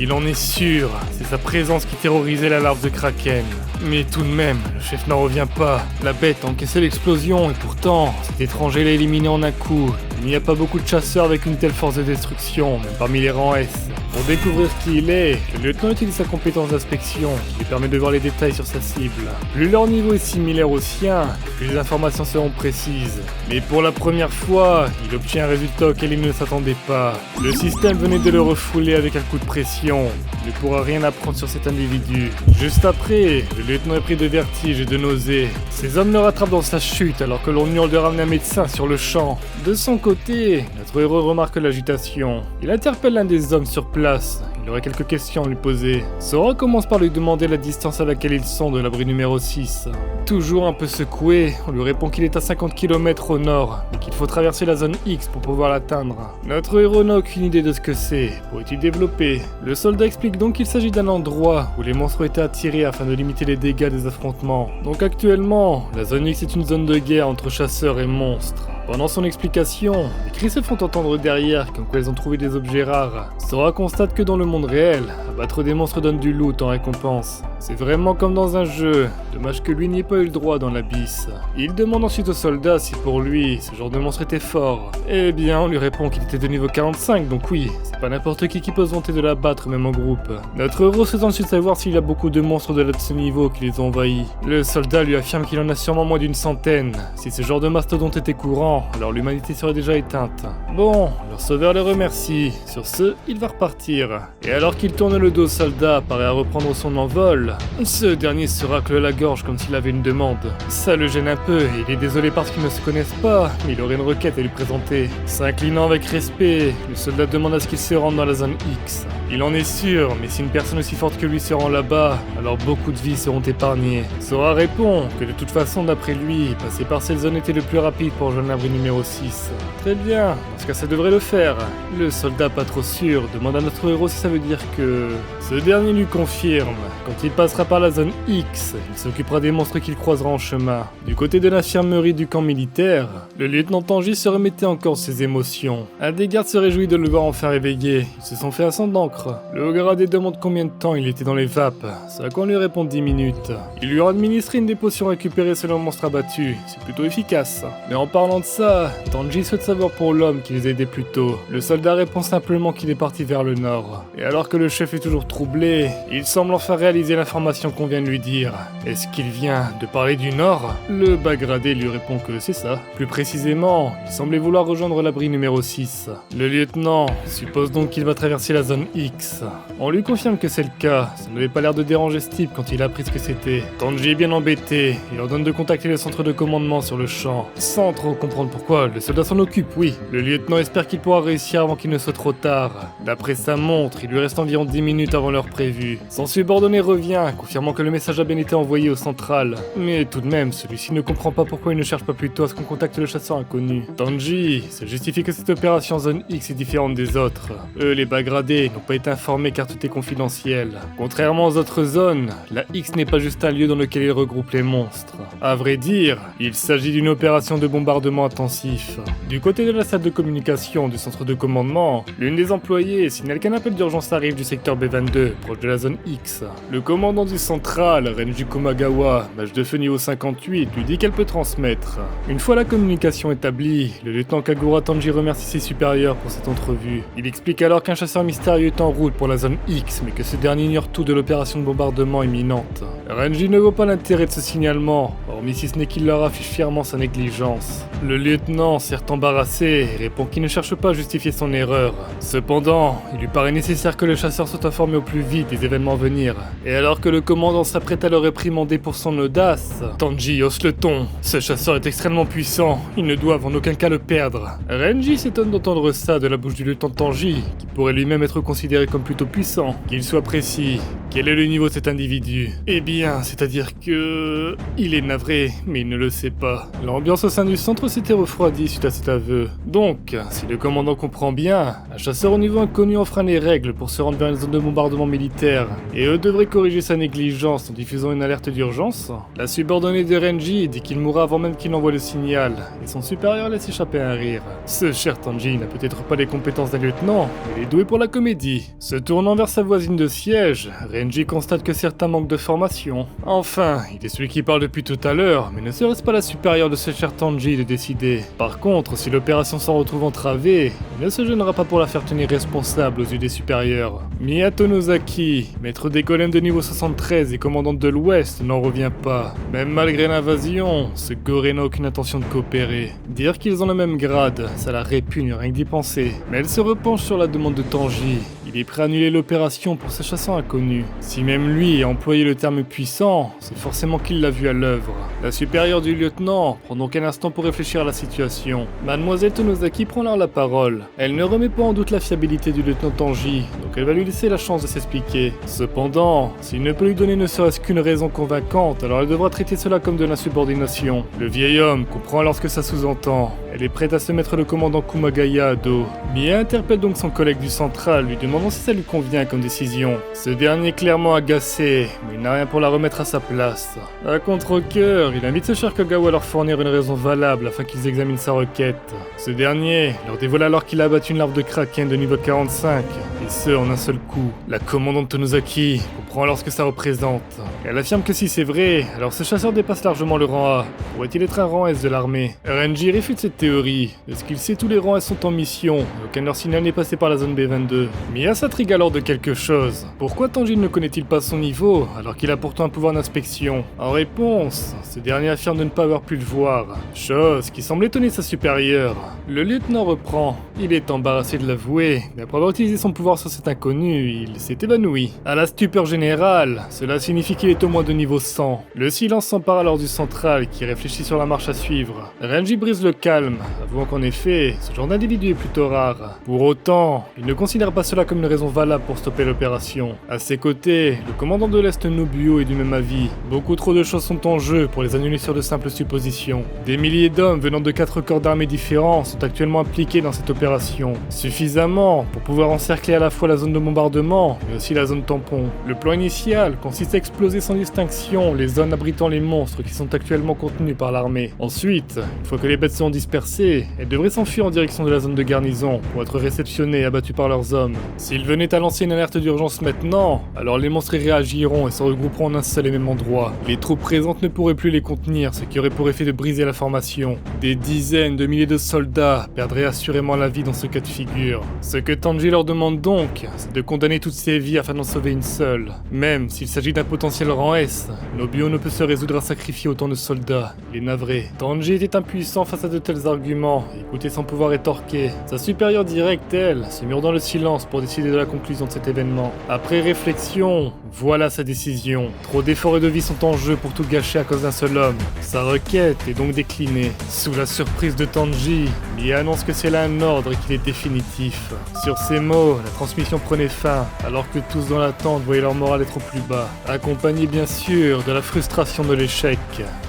il en est sûr, c'est sa présence qui terrorisait la larve de kraken. Mais tout de même, le chef n'en revient pas. La bête a encaissé l'explosion et pourtant, cet étranger l'a éliminé en un coup. Il n'y a pas beaucoup de chasseurs avec une telle force de destruction, même parmi les rangs S. Pour découvrir qui il est, le lieutenant utilise sa compétence d'inspection, qui lui permet de voir les détails sur sa cible. Plus leur niveau est similaire au sien, plus les informations seront précises. Mais pour la première fois, il obtient un résultat auquel il ne s'attendait pas. Le système venait de le refouler avec un coup de pression. Il ne pourra rien apprendre sur cet individu. Juste après, le lieutenant est pris de vertige et de nausées. Ses hommes le rattrapent dans sa chute alors que l'on hurle de ramener un médecin sur le champ. De son côté, notre héros remarque l'agitation. Il interpelle l'un des hommes sur place. Il aurait quelques questions à lui poser. Sora commence par lui demander la distance à laquelle ils sont de l'abri numéro 6. Toujours un peu secoué, on lui répond qu'il est à 50 km au nord et qu'il faut traverser la zone X pour pouvoir l'atteindre. Notre héros n'a aucune idée de ce que c'est. Pourrait-il développer? Le soldat explique donc qu'il s'agit d'un endroit où les monstres ont été attirés afin de limiter les dégâts des affrontements. Donc actuellement, la zone X est une zone de guerre entre chasseurs et monstres. Pendant son explication, des cris se font entendre derrière, comme quoi ils ont trouvé des objets rares. Sora constate que dans le monde réel, abattre des monstres donne du loot en récompense. C'est vraiment comme dans un jeu, dommage que lui n'y ait pas eu le droit dans l'abysse. Il demande ensuite au soldat si pour lui, ce genre de monstre était fort. Eh bien, on lui répond qu'il était de niveau 45, donc oui, c'est pas n'importe qui peut se vanter de l'abattre même en groupe. Notre héros souhaite ensuite savoir s'il y a beaucoup de monstres de ce niveau qui les ont envahis. Le soldat lui affirme qu'il en a sûrement moins d'une centaine. Si ce genre de mastodonte était courant, alors l'humanité serait déjà éteinte. Bon, leur sauveur le remercie. Sur ce, il va repartir. Et alors qu'il tourne le dos au soldat, apparaît à reprendre son envol. Ce dernier se racle la gorge comme s'il avait une demande. Ça le gêne un peu, et il est désolé parce qu'ils ne se connaissent pas, mais il aurait une requête à lui présenter. S'inclinant avec respect, le soldat demande à ce qu'il se rende dans la zone X. Il en est sûr, mais si une personne aussi forte que lui se rend là-bas, alors beaucoup de vies seront épargnées. Sora répond que de toute façon, d'après lui, passer par cette zone était le plus rapide pour rejoindre l'abri numéro 6. Très bien, dans ce cas ça devrait le faire. Le soldat pas trop sûr demande à notre héros si ça veut dire que... Ce dernier lui confirme. Quand il passera par la zone X, il s'occupera des monstres qu'il croisera en chemin. Du côté de l'infirmerie du camp militaire, le lieutenant Tanji se remettait encore de ses émotions. Un des gardes se réjouit de le voir enfin réveillé. Ils se sont fait un sang d'encre. Le haut gradé demande combien de temps il était dans les vapes. Ce à quoi on lui répond 10 minutes. Il lui a administré une des potions récupérées selon le monstre abattu. C'est plutôt efficace. Mais en parlant de ça, Tanji souhaite savoir pour l'homme qui les a aidés plus tôt. Le soldat répond simplement qu'il est parti vers le nord. Et alors que le chef est toujours troublé, il semble enfin réaliser l'information qu'on vient de lui dire. Est-ce qu'il vient de parler du nord? Le bas gradé lui répond que c'est ça. Plus précisément, il semblait vouloir rejoindre l'abri numéro 6. Le lieutenant suppose donc qu'il va traverser la zone X. On lui confirme que c'est le cas. Ça n'avait pas l'air de déranger ce type quand il a appris ce que c'était. Tanji est bien embêté. Il ordonne de contacter le centre de commandement sur le champ. Sans trop comprendre pourquoi, le soldat s'en occupe, oui. Le lieutenant espère qu'il pourra réussir avant qu'il ne soit trop tard. D'après sa montre, il lui reste environ 10 minutes avant l'heure prévue. Son subordonné revient, confirmant que le message a bien été envoyé au central. Mais tout de même, celui-ci ne comprend pas pourquoi il ne cherche pas plutôt à ce qu'on contacte le chasseur inconnu. Tanji se justifie que cette opération en zone X est différente des autres. Eux, les bas gradés, n'ont pas été informés car tout est confidentiel. Contrairement aux autres zones, la X n'est pas juste un lieu dans lequel il regroupe les monstres. À vrai dire, il s'agit d'une opération de bombardement intensif. Du côté de la salle de communication du centre de commandement, l'une des employées signale qu'un appel d'urgence arrive du secteur B22, proche de la zone X. Le commandant du central, Renji Komagawa, mage de feu niveau 58, lui dit qu'elle peut transmettre. Une fois la communication établie, le lieutenant Kagura Tanji remercie ses supérieurs pour cette entrevue. Il explique alors qu'un chasseur mystérieux est en route pour la zone X, mais que ce dernier ignore tout de l'opération de bombardement imminente. Renji ne voit pas l'intérêt de ce signalement, hormis si ce n'est qu'il leur affiche fièrement sa négligence. Le lieutenant, certes embarrassé, répond qu'il ne cherche pas à justifier son erreur. Cependant, il lui paraît nécessaire que le chasseur soit informé au plus vite des événements à venir. Et alors que le commandant s'apprête à le réprimander pour son audace, Tanji hausse le ton. Ce chasseur est extrêmement puissant, ils ne doivent en aucun cas le perdre. Renji s'étonne d'entendre ça de la bouche du lieutenant Tanji, qui pourrait lui-même être considéré comme plutôt puissant. Qu'il soit précis, quel est le niveau de cet individu? Eh bien, c'est-à-dire que... il est navré, mais il ne le sait pas. L'ambiance au sein du centre s'était refroidie suite à cet aveu. Donc, si le commandant comprend bien, un chasseur au niveau inconnu enfreint les règles pour se rendre vers une zone de bombardement militaire, et eux devraient corriger sa négligence en diffusant une alerte d'urgence. La subordonnée de Renji dit qu'il mourra avant même qu'il envoie le signal, et son supérieur laisse échapper un rire. Ce cher Tanji n'a peut-être pas les compétences d'un lieutenant, mais il est doué pour la comédie. Se tournant vers sa voisine de siège, Renji constate que certains manquent de formation. Enfin, il est celui qui parle depuis tout à l'heure, mais ne serait-ce pas la supérieure de ce cher Tanji de décider. Par contre, si l'opération s'en retrouve entravée, il ne se gênera pas pour la faire tenir responsable aux yeux des supérieurs. Miyato Nozaki, maître des golems de niveau 73 et commandante de l'Ouest, n'en revient pas. Même malgré l'invasion, ce Goré n'a aucune intention de coopérer. Dire qu'ils ont le même grade, ça la répugne rien que d'y penser. Mais elle se repenche sur la demande de Tanji. Il est prêt à annuler l'opération pour ce chasseur inconnu. Si même lui a employé le terme puissant, c'est forcément qu'il l'a vu à l'œuvre. La supérieure du lieutenant prend donc un instant pour réfléchir à la situation. Mademoiselle Tonozaki prend alors la parole. Elle ne remet pas en doute la fiabilité du lieutenant Tanji, donc elle va lui laisser la chance de s'expliquer. Cependant, s'il ne peut lui donner ne serait-ce qu'une raison convaincante, alors elle devra traiter cela comme de l'insubordination. Le vieil homme comprend alors ce que ça sous-entend. Elle est prête à se mettre le commandant Kumagaya à dos. Mia interpelle donc son collègue du central, lui demandant si ça lui convient comme décision. Ce dernier est clairement agacé, mais il n'a rien pour la remettre à sa place. À contre-cœur, il invite ce cher Kagawa à leur fournir une raison valable afin qu'ils examinent sa requête. Ce dernier leur dévoile alors qu'il a abattu une larve de kraken de niveau 45, et ce en un seul coup. La commandante Tonozaki comprend alors ce que ça représente. Elle affirme que si c'est vrai, alors ce chasseur dépasse largement le rang A. Pourrait-il être un rang S de l'armée? Renji réfute cette théorie. De ce qu'il sait, tous les rangs S sont en mission, et aucun de leur signal n'est passé par la zone B22. Mia s'intrigue alors de quelque chose. Pourquoi Tanji ne connaît-il pas son niveau, alors qu'il a pourtant un pouvoir d'inspection? En réponse, ce dernier affirme de ne pas avoir pu le voir, chose qui semble étonner sa supérieure. Le lieutenant reprend. Il est embarrassé de l'avouer, mais après avoir utilisé son pouvoir sur cet inconnu, il s'est évanoui. À la stupeur générale, cela signifie qu'il est au moins de niveau 100. Le silence s'empare alors du central, qui réfléchit sur la marche à suivre. Renji brise le calme, avouant qu'en effet, ce genre d'individu est plutôt rare. Pour autant, il ne considère pas cela comme une raison valable pour stopper l'opération. À ses côtés, le commandant de l'Est Nobuo est du même avis. Beaucoup trop de choses sont en jeu pour les annuler sur de simples suppositions. Des milliers d'hommes venant de 4 corps d'armée différents sont actuellement impliqués dans cette opération. Suffisamment pour pouvoir encercler à la fois la zone de bombardement, mais aussi la zone tampon. Le plan initial consiste à exploser sans distinction les zones abritant les monstres qui sont actuellement contenus par l'armée. Ensuite, une fois que les bêtes seront dispersées, elles devraient s'enfuir en direction de la zone de garnison pour être réceptionnées et abattues par leurs hommes. S'ils venaient à lancer une alerte d'urgence maintenant, alors les monstres y réagiront et se regrouperont en un seul et même endroit. Les troupes présentes ne pourraient plus les contenir, ce qui aurait pour effet de briser la formation. Des dizaines de milliers de soldats perdraient assurément la vie dans ce cas de figure. Ce que Tanji leur demande donc, c'est de condamner toutes ces vies afin d'en sauver une seule. Même s'il s'agit d'un potentiel rang S, Nobuo ne peut se résoudre à sacrifier autant de soldats. Il est navré. Tanji était impuissant face à de tels arguments, écouter sans pouvoir rétorquer. Sa supérieure directe, elle, se mure dans le silence pour décider de la conclusion de cet événement. Après réflexion, voilà sa décision. Trop d'efforts et de vie sont en jeu pour tout gâcher à cause d'un seul homme. Sa requête est donc déclinée. Sous la surprise de Tanji, Mia annonce que c'est là un ordre et qu'il est définitif. Sur ces mots, la transmission prenait fin, alors que tous dans l'attente voyaient leur morale être au plus bas. Accompagné bien sûr de la frustration de l'échec,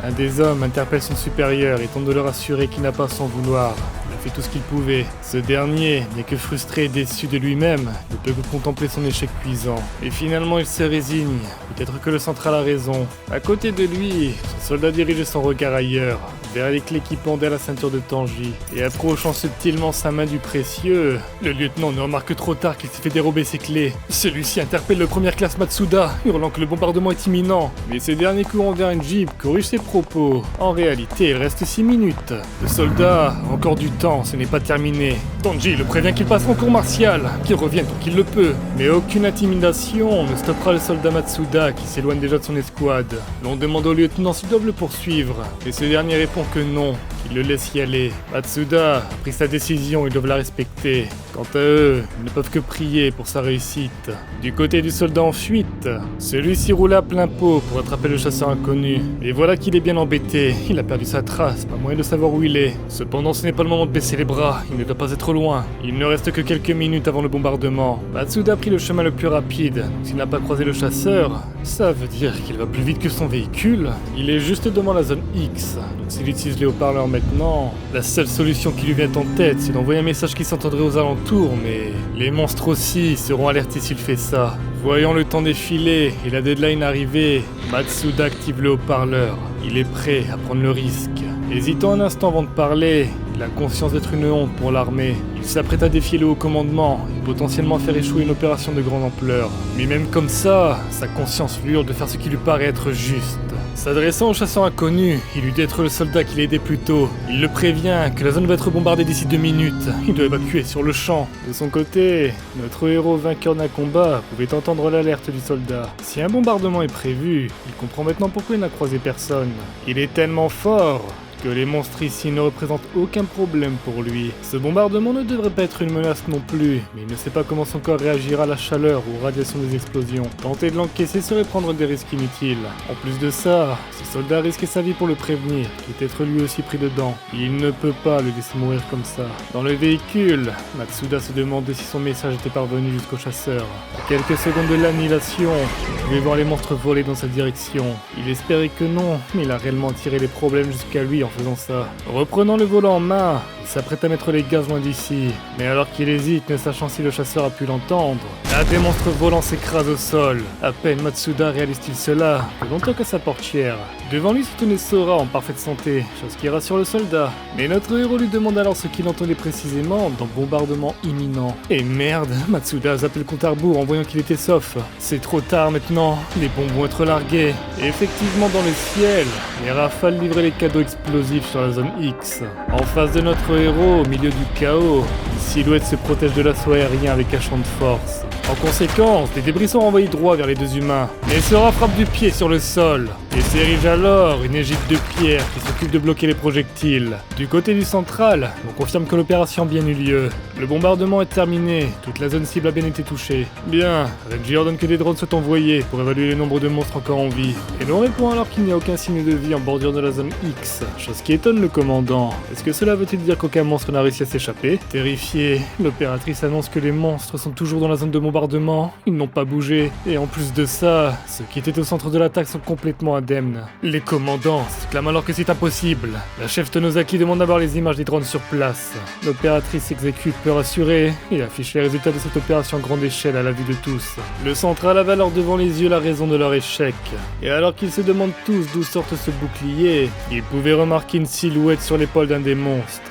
un des hommes interpelle son supérieur et tente de le rassurer qu'il n'a pas à s'en vouloir. Il a fait tout ce qu'il pouvait. Ce dernier, bien que frustré et déçu de lui-même, ne peut que contempler son échec cuisant. Et finalement il se résigne, peut-être que le central a raison. À côté de lui, son soldat dirige son regard ailleurs, vers les clés qui pendaient à la ceinture de Tanji, et approchant subtilement sa main du précieux, le lieutenant ne remarque trop tard qu'il s'est fait dérober ses clés. Celui-ci interpelle le première classe Matsuda, hurlant que le bombardement est imminent, mais ces derniers courant vers une jeep corrige ses propos. En réalité, il reste 6 minutes. Le soldat a encore du temps, ce n'est pas terminé. Tanji le prévient qu'il passera en cours martial, qu'il revienne tant qu'il le peut. Mais aucune intimidation ne stoppera le soldat Matsuda qui s'éloigne déjà de son escouade. L'on demande au lieutenant s'ils doivent le poursuivre, et ce dernier répond que non, qu'il le laisse y aller. Matsuda a pris sa décision, ils doivent la respecter. Quant à eux, ils ne peuvent que prier pour sa réussite. Du côté du soldat en fuite, celui-ci roulait à plein pot pour attraper le chasseur inconnu. Et voilà qu'il est bien embêté, il a perdu sa trace, pas moyen de savoir où il est. Cependant, ce n'est pas le moment de baisser les bras, il ne doit pas être loin. Il ne reste que quelques minutes avant le bombardement. Matsuda a pris le chemin le plus rapide, donc s'il n'a pas croisé le chasseur, ça veut dire qu'il va plus vite que son véhicule. Il est juste devant la zone X, donc s'il utilise les haut-parleurs maintenant, la seule solution qui lui vient en tête, c'est d'envoyer un message qui s'entendrait aux alentours, mais les monstres aussi seront alertés s'il fait ça. Voyant le temps défiler et la deadline arriver, Matsuda active le haut-parleur. Il est prêt à prendre le risque. Hésitant un instant avant de parler, il a conscience d'être une honte pour l'armée. Il s'apprête à défier le haut commandement et potentiellement faire échouer une opération de grande ampleur. Mais même comme ça, sa conscience lui hurle de faire ce qui lui paraît être juste. S'adressant au chasseur inconnu, il lui dit d'être le soldat qui l'a aidé plus tôt. Il le prévient que la zone va être bombardée d'ici 2 minutes. Il doit évacuer sur le champ. De son côté, notre héros vainqueur d'un combat pouvait entendre l'alerte du soldat. Si un bombardement est prévu, il comprend maintenant pourquoi il n'a croisé personne. Il est tellement fort que les monstres ici ne représentent aucun problème pour lui. Ce bombardement ne devrait pas être une menace non plus, mais il ne sait pas comment son corps réagira à la chaleur ou aux radiations des explosions. Tenter de l'encaisser serait prendre des risques inutiles. En plus de ça, ce soldat risquait sa vie pour le prévenir, quitte à être lui aussi pris dedans. Il ne peut pas le laisser mourir comme ça. Dans le véhicule, Matsuda se demandait si son message était parvenu jusqu'au chasseur. À quelques secondes de l'annihilation, il pouvait voir les monstres voler dans sa direction. Il espérait que non, mais il a réellement tiré les problèmes jusqu'à lui en faisant ça. Reprenant le volant en main, il s'apprête à mettre les gaz loin d'ici. Mais alors qu'il hésite, ne sachant si le chasseur a pu l'entendre, un des monstres volants s'écrase au sol. À peine Matsuda réalise-t-il cela, que l'on toque à sa portière. Devant lui se tenait Sora en parfaite santé, chose qui rassure le soldat. Mais notre héros lui demande alors ce qu'il entendait précisément dans bombardement imminent. Et merde, Matsuda a zappé le compte à rebours en voyant qu'il était sauf. C'est trop tard maintenant, les bombes vont être larguées. Et effectivement dans le ciel, les rafales livraient les cadeaux explosifs sur la zone X. En face de notre héros, au milieu du chaos, une silhouette se protège de l'assaut aérien avec un champ de force. En conséquence, des débris sont renvoyés droit vers les deux humains. Mais Sora frappe du pied sur le sol et s'érige alors une égypte de pierre qui s'occupe de bloquer les projectiles. Du côté du central, on confirme que l'opération a bien eu lieu. Le bombardement est terminé, toute la zone cible a bien été touchée. Bien, Renji ordonne que des drones soient envoyés pour évaluer le nombre de monstres encore en vie. Et l'on répond alors qu'il n'y a aucun signe de vie en bordure de la zone X, chose qui étonne le commandant. Est-ce que cela veut-il dire qu'aucun monstre n'a réussi à s'échapper? Terrifiée, l'opératrice annonce que les monstres sont toujours dans la zone de bombardement, ils n'ont pas bougé, et en plus de ça, ceux qui étaient au centre de l'attaque sont complètement indemnes. Les commandants s'exclament alors que c'est impossible. La chef Tonosaki demande d'avoir les images des drones sur place. L'opératrice s'exécute peu rassurée et affiche les résultats de cette opération à grande échelle à la vue de tous. Le central avait alors devant les yeux la raison de leur échec. Et alors qu'ils se demandent tous d'où sortent ce bouclier, ils pouvaient remarquer une silhouette sur l'épaule d'un des monstres.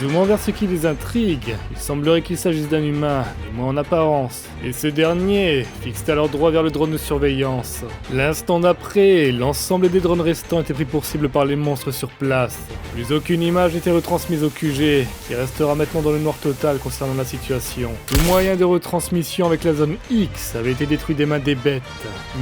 Zoomant vers ce qui les intrigue, il semblerait qu'il s'agisse d'un humain, du moins en apparence. Et ce dernier fixe alors droit vers le drone de surveillance. L'instant d'après, l'ensemble des drones restants étaient pris pour cible par les monstres sur place. Plus aucune image n'était retransmise au QG, qui restera maintenant dans le noir total concernant la situation. Tout moyen de retransmission avec la zone X avait été détruit des mains des bêtes.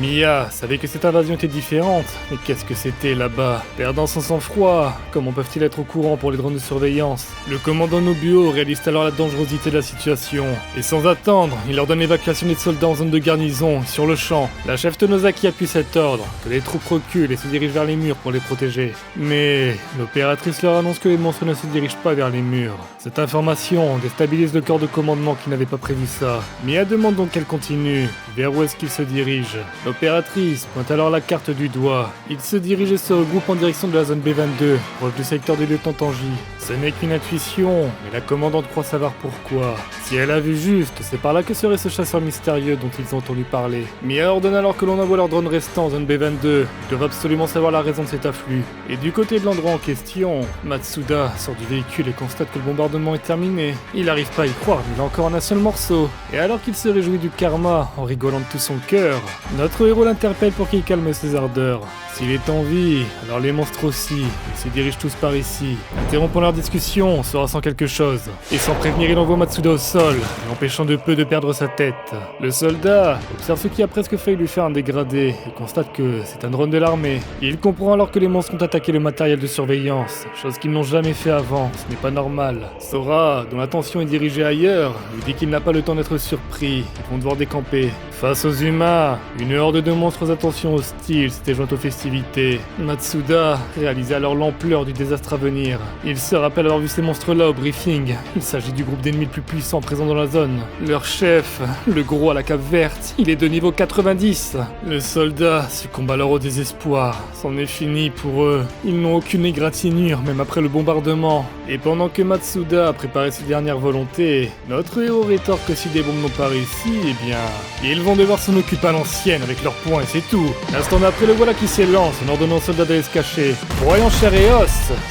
Mia savait que cette invasion était différente, mais qu'est-ce que c'était là-bas? Perdant son sang-froid, comment peuvent-ils être au courant pour les drones de surveillance? Le commandant Nobuo réalise alors la dangerosité de la situation. Et sans attendre, il ordonne l'évacuation des soldats en zone de garnison, sur le champ. La chef Tonosaki appuie cet ordre, que les troupes reculent et se dirigent vers les murs pour les protéger. Mais l'opératrice leur annonce que les monstres ne se dirigent pas vers les murs. Cette information déstabilise le corps de commandement qui n'avait pas prévu ça. Mia demande donc qu'elle continue. Vers où est-ce qu'il se dirige? L'opératrice pointe alors la carte du doigt. Il se dirige et se regroupe en direction de la zone B22, proche du secteur du lieutenant Tanji. Ce n'est qu'une intuition, mais la commandante croit savoir pourquoi. Si elle a vu juste, c'est par là que serait ce chasseur mystérieux dont ils ont entendu parler. Mia ordonne alors que l'on envoie leurs drones restants en zone B22. Ils doivent absolument savoir la raison de cet afflux. Et du côté de l'endroit en question, Matsuda sort du véhicule et constate que le bombardement est terminé. Il n'arrive pas à y croire, mais il a encore un seul morceau. Et alors qu'il se réjouit du karma, en rigolant de tout son cœur, notre héros l'interpelle pour qu'il calme ses ardeurs. S'il est en vie, alors les monstres aussi. Ils se dirigent tous par ici. Interrompant leur discussion, Sora sent quelque chose. Et sans prévenir, il envoie Matsuda au sol, l'empêchant de peu de perdre sa tête. Le soldat observe ce qui a presque failli lui faire un dégradé et constate que c'est un drone de l'armée. Il comprend alors que les monstres ont attaqué le matériel de surveillance, chose qu'ils n'ont jamais fait avant, ce n'est pas normal. Sora, dont l'attention est dirigée ailleurs, lui dit qu'il n'a pas le temps d'être surpris, ils vont devoir décamper. Face aux humains, une horde de monstres aux attentions hostiles s'était jointe aux festivités. Matsuda réalisait alors l'ampleur du désastre à venir. Il se rappelle avoir vu ces monstres-là au briefing. Il s'agit du groupe d'ennemis le plus puissant présent dans la zone. Leur chef, le gros à la cape verte, il est de niveau 90. Le soldat succombe alors au désespoir. C'en est fini pour eux. Ils n'ont aucune égratignure, même après le bombardement. Et pendant que Matsuda a préparé ses dernières volontés, notre héros rétorque que si des bombes n'ont pas réussi, eh bien, ils vont vont devoir s'en occuper à l'ancienne avec leurs poings et c'est tout. L'instant d'après, le voilà qui s'élance en ordonnant aux soldats d'aller se cacher. Voyant chair et os,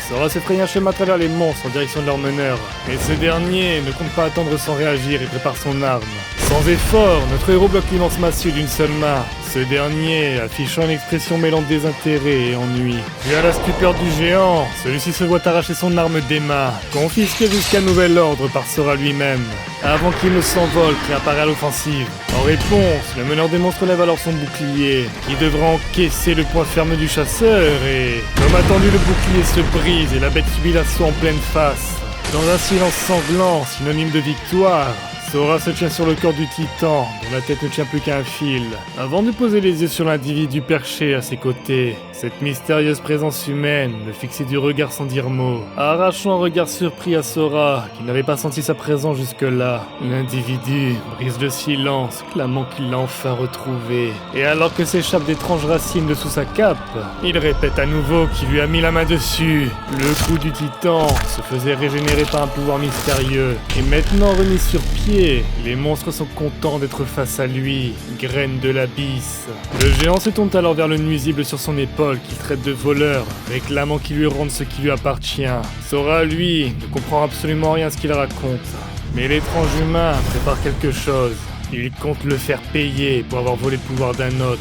Sora se fraye un chemin à travers les monstres en direction de leur meneur. Mais ce dernier ne compte pas attendre sans réagir et prépare son arme. Sans effort, notre héros bloque l'immense massue d'une seule main. Ce dernier, affichant une expression mêlant désintérêt et ennui. Puis à la stupeur du géant, celui-ci se voit arracher son arme des mains, confisquée jusqu'à nouvel ordre par Sora lui-même. Avant qu'il ne s'envole, préparé à l'offensive. En réponse, le meneur des monstres lève alors son bouclier, qui devra encaisser le poing ferme du chasseur et... Comme attendu, le bouclier se brise et la bête subit l'assaut en pleine face. Dans un silence sanglant, synonyme de victoire, Sora se tient sur le corps du titan, dont la tête ne tient plus qu'à un fil, avant de poser les yeux sur l'individu perché à ses côtés. Cette mystérieuse présence humaine le fixait du regard sans dire mot, arrachant un regard surpris à Sora, qui n'avait pas senti sa présence jusque-là. L'individu brise le silence, clamant qu'il l'a enfin retrouvé. Et alors que s'échappent d'étranges racines de sous sa cape, il répète à nouveau qu'il lui a mis la main dessus. Le coup du titan se faisait régénérer par un pouvoir mystérieux, et maintenant remis sur pied, les monstres sont contents d'être face à lui, graine de l'abysse. Le géant se tourne alors vers le nuisible sur son épaule qu'il traite de voleur, réclamant qu'il lui rende ce qui lui appartient. Sora, lui, ne comprend absolument rien à ce qu'il raconte. Mais l'étrange humain prépare quelque chose. Il compte le faire payer pour avoir volé le pouvoir d'un autre.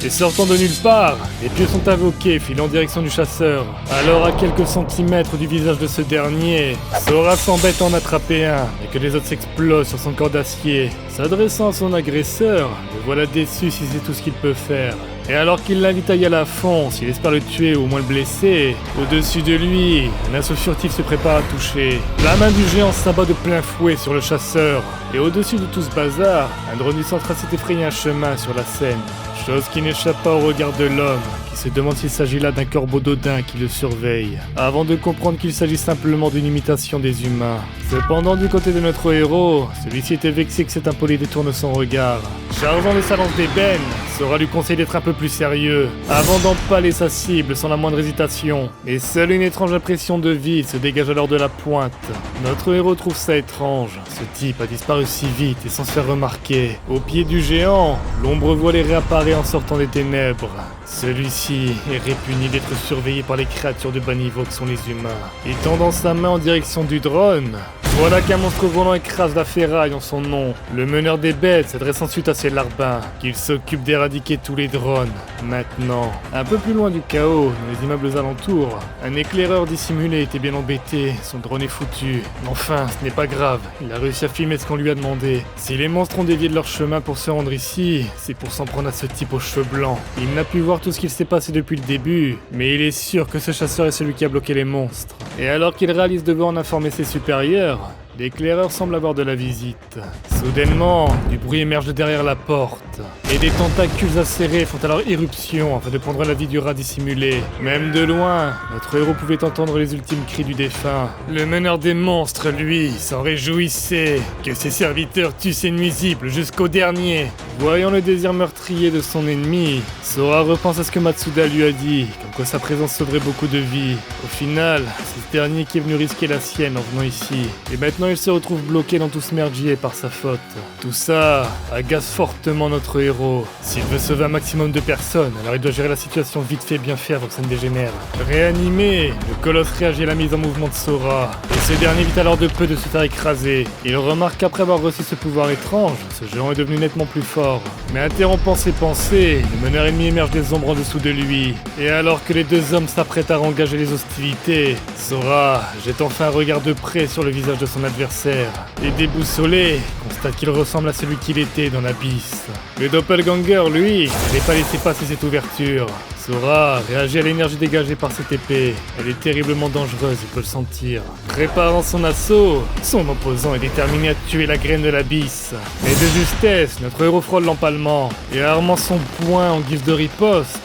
Et sortant de nulle part, les pieux sont invoqués, filant en direction du chasseur. Alors à quelques centimètres du visage de ce dernier, Sora s'embête à en attraper un, et que les autres s'explosent sur son corps d'acier. S'adressant à son agresseur, le voilà déçu si c'est tout ce qu'il peut faire. Et alors qu'il l'invite à y aller à fond, s'il espère le tuer ou au moins le blesser, au-dessus de lui, un assaut furtif se prépare à toucher. La main du géant s'abat de plein fouet sur le chasseur. Et au-dessus de tout ce bazar, un drone du central s'est effrayé un chemin sur la scène. Chose qui n'échappe pas au regard de l'homme, qui se demande s'il s'agit là d'un corbeau d'Odin qui le surveille, avant de comprendre qu'il s'agit simplement d'une imitation des humains. Cependant, du côté de notre héros, celui-ci était vexé que cet impoli détourne son regard. Chargeant de sa lance d'ébène, Sora lui conseille d'être un peu plus sérieux, avant d'empaler sa cible sans la moindre hésitation. Et seule une étrange impression de vide se dégage alors de la pointe. Notre héros trouve ça étrange. Ce type a disparu si vite et sans se faire remarquer. Au pied du géant, l'ombre voilée réapparaît en sortant des ténèbres. Celui-ci est répugné d'être surveillé par les créatures de bas niveau que sont les humains. Et tendant sa main en direction du drone, voilà qu'un monstre volant écrase la ferraille en son nom. Le meneur des bêtes s'adresse ensuite à ses larbins, qu'il s'occupe d'éradiquer tous les drones. Maintenant, un peu plus loin du chaos, dans les immeubles alentours, un éclaireur dissimulé était bien embêté, son drone est foutu. Mais enfin, ce n'est pas grave, il a réussi à filmer ce qu'on lui a demandé. Si les monstres ont dévié de leur chemin pour se rendre ici, c'est pour s'en prendre à ce type aux cheveux blancs. Il n'a pu voir tout ce qu'il s'est passé depuis le début, mais il est sûr que ce chasseur est celui qui a bloqué les monstres. Et alors qu'il réalise devoir en informer ses supérieurs, l'éclaireur semble avoir de la visite. Soudainement, du bruit émerge de derrière la porte, et des tentacules acérés font alors irruption afin de prendre la vie du rat dissimulé. Même de loin, notre héros pouvait entendre les ultimes cris du défunt. Le meneur des monstres, lui, s'en réjouissait que ses serviteurs tuent ses nuisibles jusqu'au dernier. Voyant le désir meurtrier de son ennemi, Sora repense à ce que Matsuda lui a dit, comme quoi sa présence sauverait beaucoup de vies. Au final, c'est ce dernier qui est venu risquer la sienne en venant ici. Et maintenant il se retrouve bloqué dans tout ce merdier par sa faute. Tout ça agace fortement notre héros. S'il veut sauver un maximum de personnes, alors il doit gérer la situation vite fait bien fait avant que ça ne dégénère. Réanimé, le colosse réagit à la mise en mouvement de Sora. Et ce dernier évite alors de peu de se faire écraser. Il remarque qu'après avoir reçu ce pouvoir étrange, ce géant est devenu nettement plus fort. Mais interrompant ses pensées, le meneur ennemi émerge des ombres en dessous de lui. Et alors que les deux hommes s'apprêtent à engager les hostilités, Sora jette enfin un regard de près sur le visage de son adversaire. Et déboussolé, constate qu'il ressemble à celui qu'il était dans l'abysse. Le doppelganger, lui, n'avait pas laissé passer cette ouverture. Sora réagit à l'énergie dégagée par cette épée. Elle est terriblement dangereuse, il peut le sentir. Préparant son assaut, son opposant est déterminé à tuer la graine de l'abysse. Mais de justesse, notre héros frôle l'empalement, et armant son poing en guise de riposte,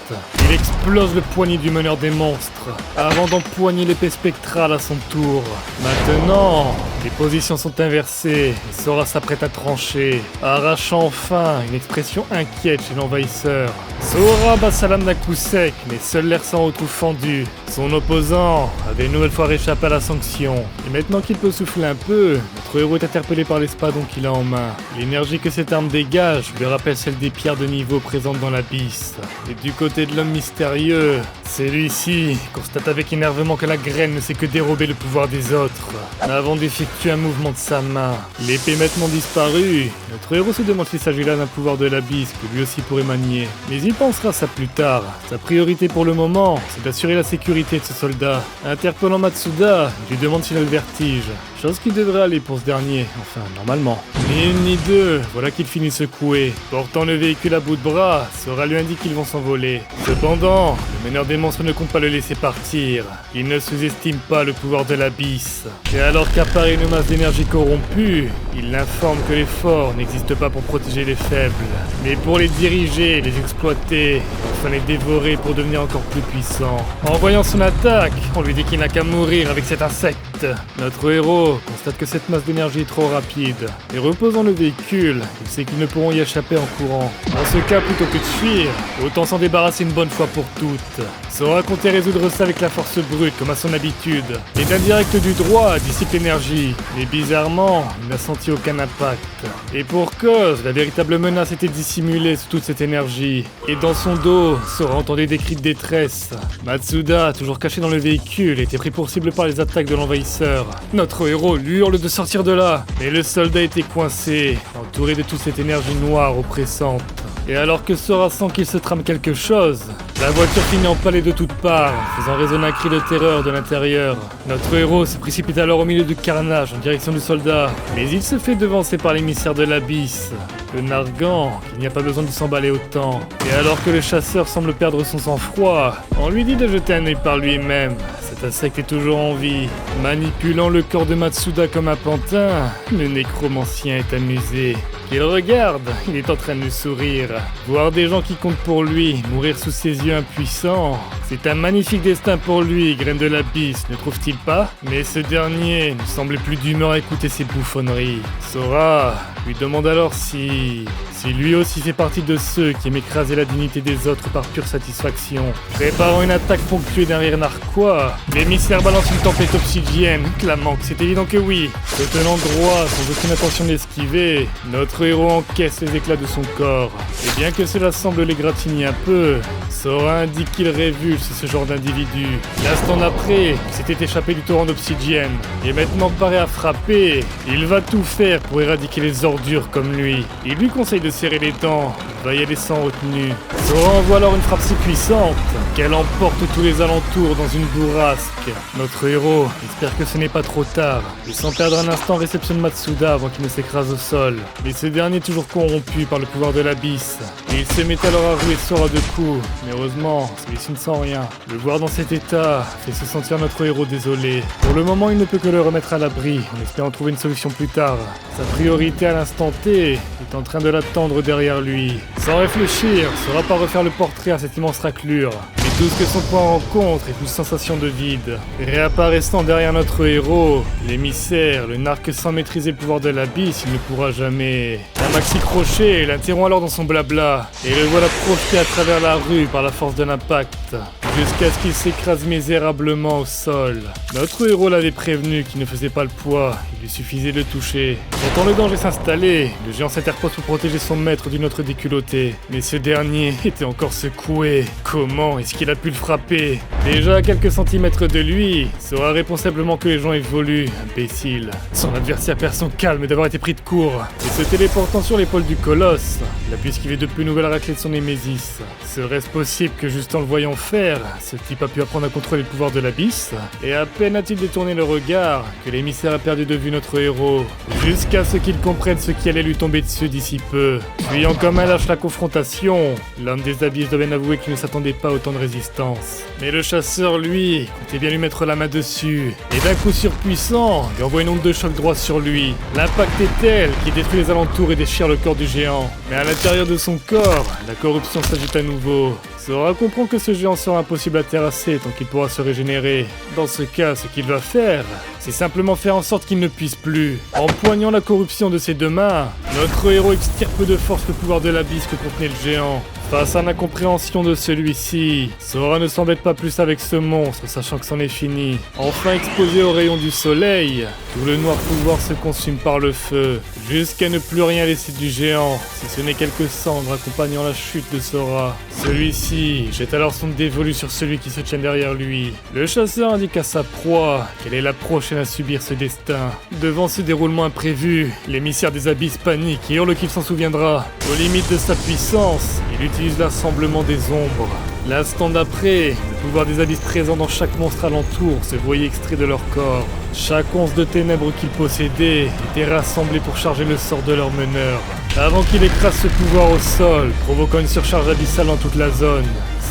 il explose le poignet du meneur des monstres, avant d'empoigner l'épée spectrale à son tour. Maintenant, les positions sont inversées, et Sora s'apprête à trancher, arrachant enfin une expression inquiète chez l'envahisseur. Sora bat sa lame d'un coup sec, sec, mais seul l'air s'en retrouve fendu. Son opposant avait une nouvelle fois réchappé à la sanction. Et maintenant qu'il peut souffler un peu, notre héros est interpellé par l'espadon qu'il a en main. L'énergie que cette arme dégage lui rappelle celle des pierres de niveau présentes dans l'abysse. Et du côté de l'homme mystérieux, celui-ci constate avec énervement que la graine ne sait que dérober le pouvoir des autres. Avant d'effectuer un mouvement de sa main, l'épée maintenant disparue, notre héros se demande s'il s'agit là d'un pouvoir de l'abysse que lui aussi pourrait manier. Mais il pensera à ça plus tard. Sa priorité pour le moment, c'est d'assurer la sécurité de ce soldat. Interpellant Matsuda, il lui demande s'il a le vertige. Chose qui devrait aller pour ce dernier, enfin normalement. Ni une ni deux, voilà qu'il finit secoué. Portant le véhicule à bout de bras, Sora lui indique qu'ils vont s'envoler. Cependant, le meneur des monstres ne compte pas le laisser partir. Il ne sous-estime pas le pouvoir de l'abysse. Et alors qu'apparaît une masse d'énergie corrompue, il l'informe que les forts n'existent pas pour protéger les faibles, mais pour les diriger, les exploiter, et enfin les dévorer pour devenir encore plus puissants. En voyant son attaque, on lui dit qu'il n'a qu'à mourir avec cet insecte. Notre héros constate que cette masse d'énergie est trop rapide, et reposant le véhicule, il sait qu'ils ne pourront y échapper en courant. Dans ce cas, plutôt que de fuir, autant s'en débarrasser une bonne fois pour toutes. Sora comptait résoudre ça avec la force brute, comme à son habitude, et d'un direct du droit dissipe l'énergie, mais bizarrement, il n'a senti aucun impact. Et pour cause, la véritable menace était dissimulée sous toute cette énergie, et dans son dos, Sora entendait des cris de détresse. Matsuda, toujours caché dans le véhicule, était pris pour cible par les attaques de l'envahisseur. Notre héros lui hurle de sortir de là, mais le soldat était coincé, entouré de toute cette énergie noire oppressante. Et alors que Sora sent qu'il se trame quelque chose, la voiture finit empalée de toutes parts, faisant résonner un cri de terreur de l'intérieur. Notre héros se précipite alors au milieu du carnage en direction du soldat, mais il se fait devancer par l'émissaire de l'abysse, le narguant qu'il n'y a pas besoin de s'emballer autant. Et alors que le chasseur semble perdre son sang-froid, on lui dit de jeter un œil par lui-même. Cet insecte est toujours en vie. Manipulant le corps de Matsuda comme un pantin, le nécromancien est amusé. Il regarde, il est en train de sourire. Voir des gens qui comptent pour lui mourir sous ses yeux impuissants, c'est un magnifique destin pour lui, graine de l'abysse, ne trouve-t-il pas? Mais ce dernier ne semblait plus d'humeur à écouter ses bouffonneries. Sora lui demande alors si lui aussi fait partie de ceux qui aiment écraser la dignité des autres par pure satisfaction. Préparant une attaque ponctuée d'un rire narquois, l'émissaire balance une tempête obsidienne, clamant que c'est évident que oui. Se tenant droit, sans aucune intention d'esquiver, notre héros encaisse les éclats de son corps. Et bien que cela semble l'égratigner un peu, Sora indique qu'il révulse ce genre d'individu. L'instant d'après, il s'était échappé du torrent d'obsidienne, et maintenant paraît à frapper. Il va tout faire pour éradiquer les ordures comme lui. Il lui conseille de serrer les dents, il va y aller sans retenue. Sora envoie alors une frappe si puissante qu'elle emporte tous les alentours dans une bourrasque. Notre héros espère que ce n'est pas trop tard, et sans perdre un instant réceptionne Matsuda avant qu'il ne s'écrase au sol. Mais ce dernier est toujours corrompu par le pouvoir de l'abysse, et il se met alors à rouer Sora de coups. Mais heureusement, celui-ci ne sent rien. Le voir dans cet état fait se sentir notre héros désolé. Pour le moment, il ne peut que le remettre à l'abri, en espérant trouver une solution plus tard. Sa priorité à l'instant T est en train de l'attendre derrière lui. Sans réfléchir, Sora part refaire le portrait à cette immense raclure. Et tout ce que son point rencontre est une sensation de vide. Réapparaissant derrière notre héros, l'émissaire, le narque sans maîtriser le pouvoir de l'abysse, il ne pourra jamais. Un maxi crochet l'interrompt alors dans son blabla, et le voilà projeté à travers la rue par la force de l'impact, jusqu'à ce qu'il s'écrase misérablement au sol. Notre héros l'avait prévenu qu'il ne faisait pas le poids, il lui suffisait de le toucher. Quand le danger s'installait, le géant s'interpose pour protéger son maître d'une autre déculottée. Mais ce dernier était encore secoué. Comment est-ce qu'il a pu le frapper? Déjà à quelques centimètres de lui, Sora répond simplement que les gens évoluent, imbécile. Son adversaire perd son calme d'avoir été pris de court, et se téléportant sur l'épaule du colosse, il a pu esquiver de plus nouvelles raclées de son némésis. Serait-ce possible que juste en le voyant faire, ce type a pu apprendre à contrôler le pouvoir de l'abysse? Et à peine a-t-il détourné le regard que l'émissaire a perdu de vue notre héros, jusqu'à ce qu'il comprenne ce qui allait lui tomber dessus d'ici peu. Fuyant comme un lâche la confrontation, l'homme des abysses doit bien avouer qu'il ne s'attendait pas à autant de résistance. Mais le chasseur, lui, comptait bien lui mettre la main dessus, et d'un coup surpuissant, lui envoie une onde de choc droit sur lui. L'impact est tel qu'il détruit les alentours et déchire le corps du géant. Mais à l'intérieur de son corps, la corruption s'agite à nouveau. Sora comprend que ce géant sera impossible à terrasser tant qu'il pourra se régénérer. Dans ce cas, ce qu'il va faire, c'est simplement faire en sorte qu'il ne puisse plus. Empoignant la corruption de ses deux mains, notre héros extirpe de force le pouvoir de l'abysse que contenait le géant, Face à l'incompréhension de celui-ci, Sora ne s'embête pas plus avec ce monstre, sachant que c'en est fini. Enfin exposé aux rayons du soleil, tout le noir pouvoir se consume par le feu, jusqu'à ne plus rien laisser du géant, si ce n'est quelques cendres accompagnant la chute de Sora. Celui-ci jette alors son dévolu sur celui qui se tient derrière lui. Le chasseur indique à sa proie qu'elle est la prochaine à subir ce destin. Devant ce déroulement imprévu, l'émissaire des abysses panique et hurle qu'il s'en souviendra. Aux limites de sa puissance, il utilise l'assemblement des ombres. L'instant d'après, le pouvoir des abysses présents dans chaque monstre alentour se voyait extrait de leur corps. Chaque once de ténèbres qu'ils possédaient était rassemblée pour charger le sort de leur meneur, avant qu'il écrase ce pouvoir au sol, provoquant une surcharge abyssale dans toute la zone.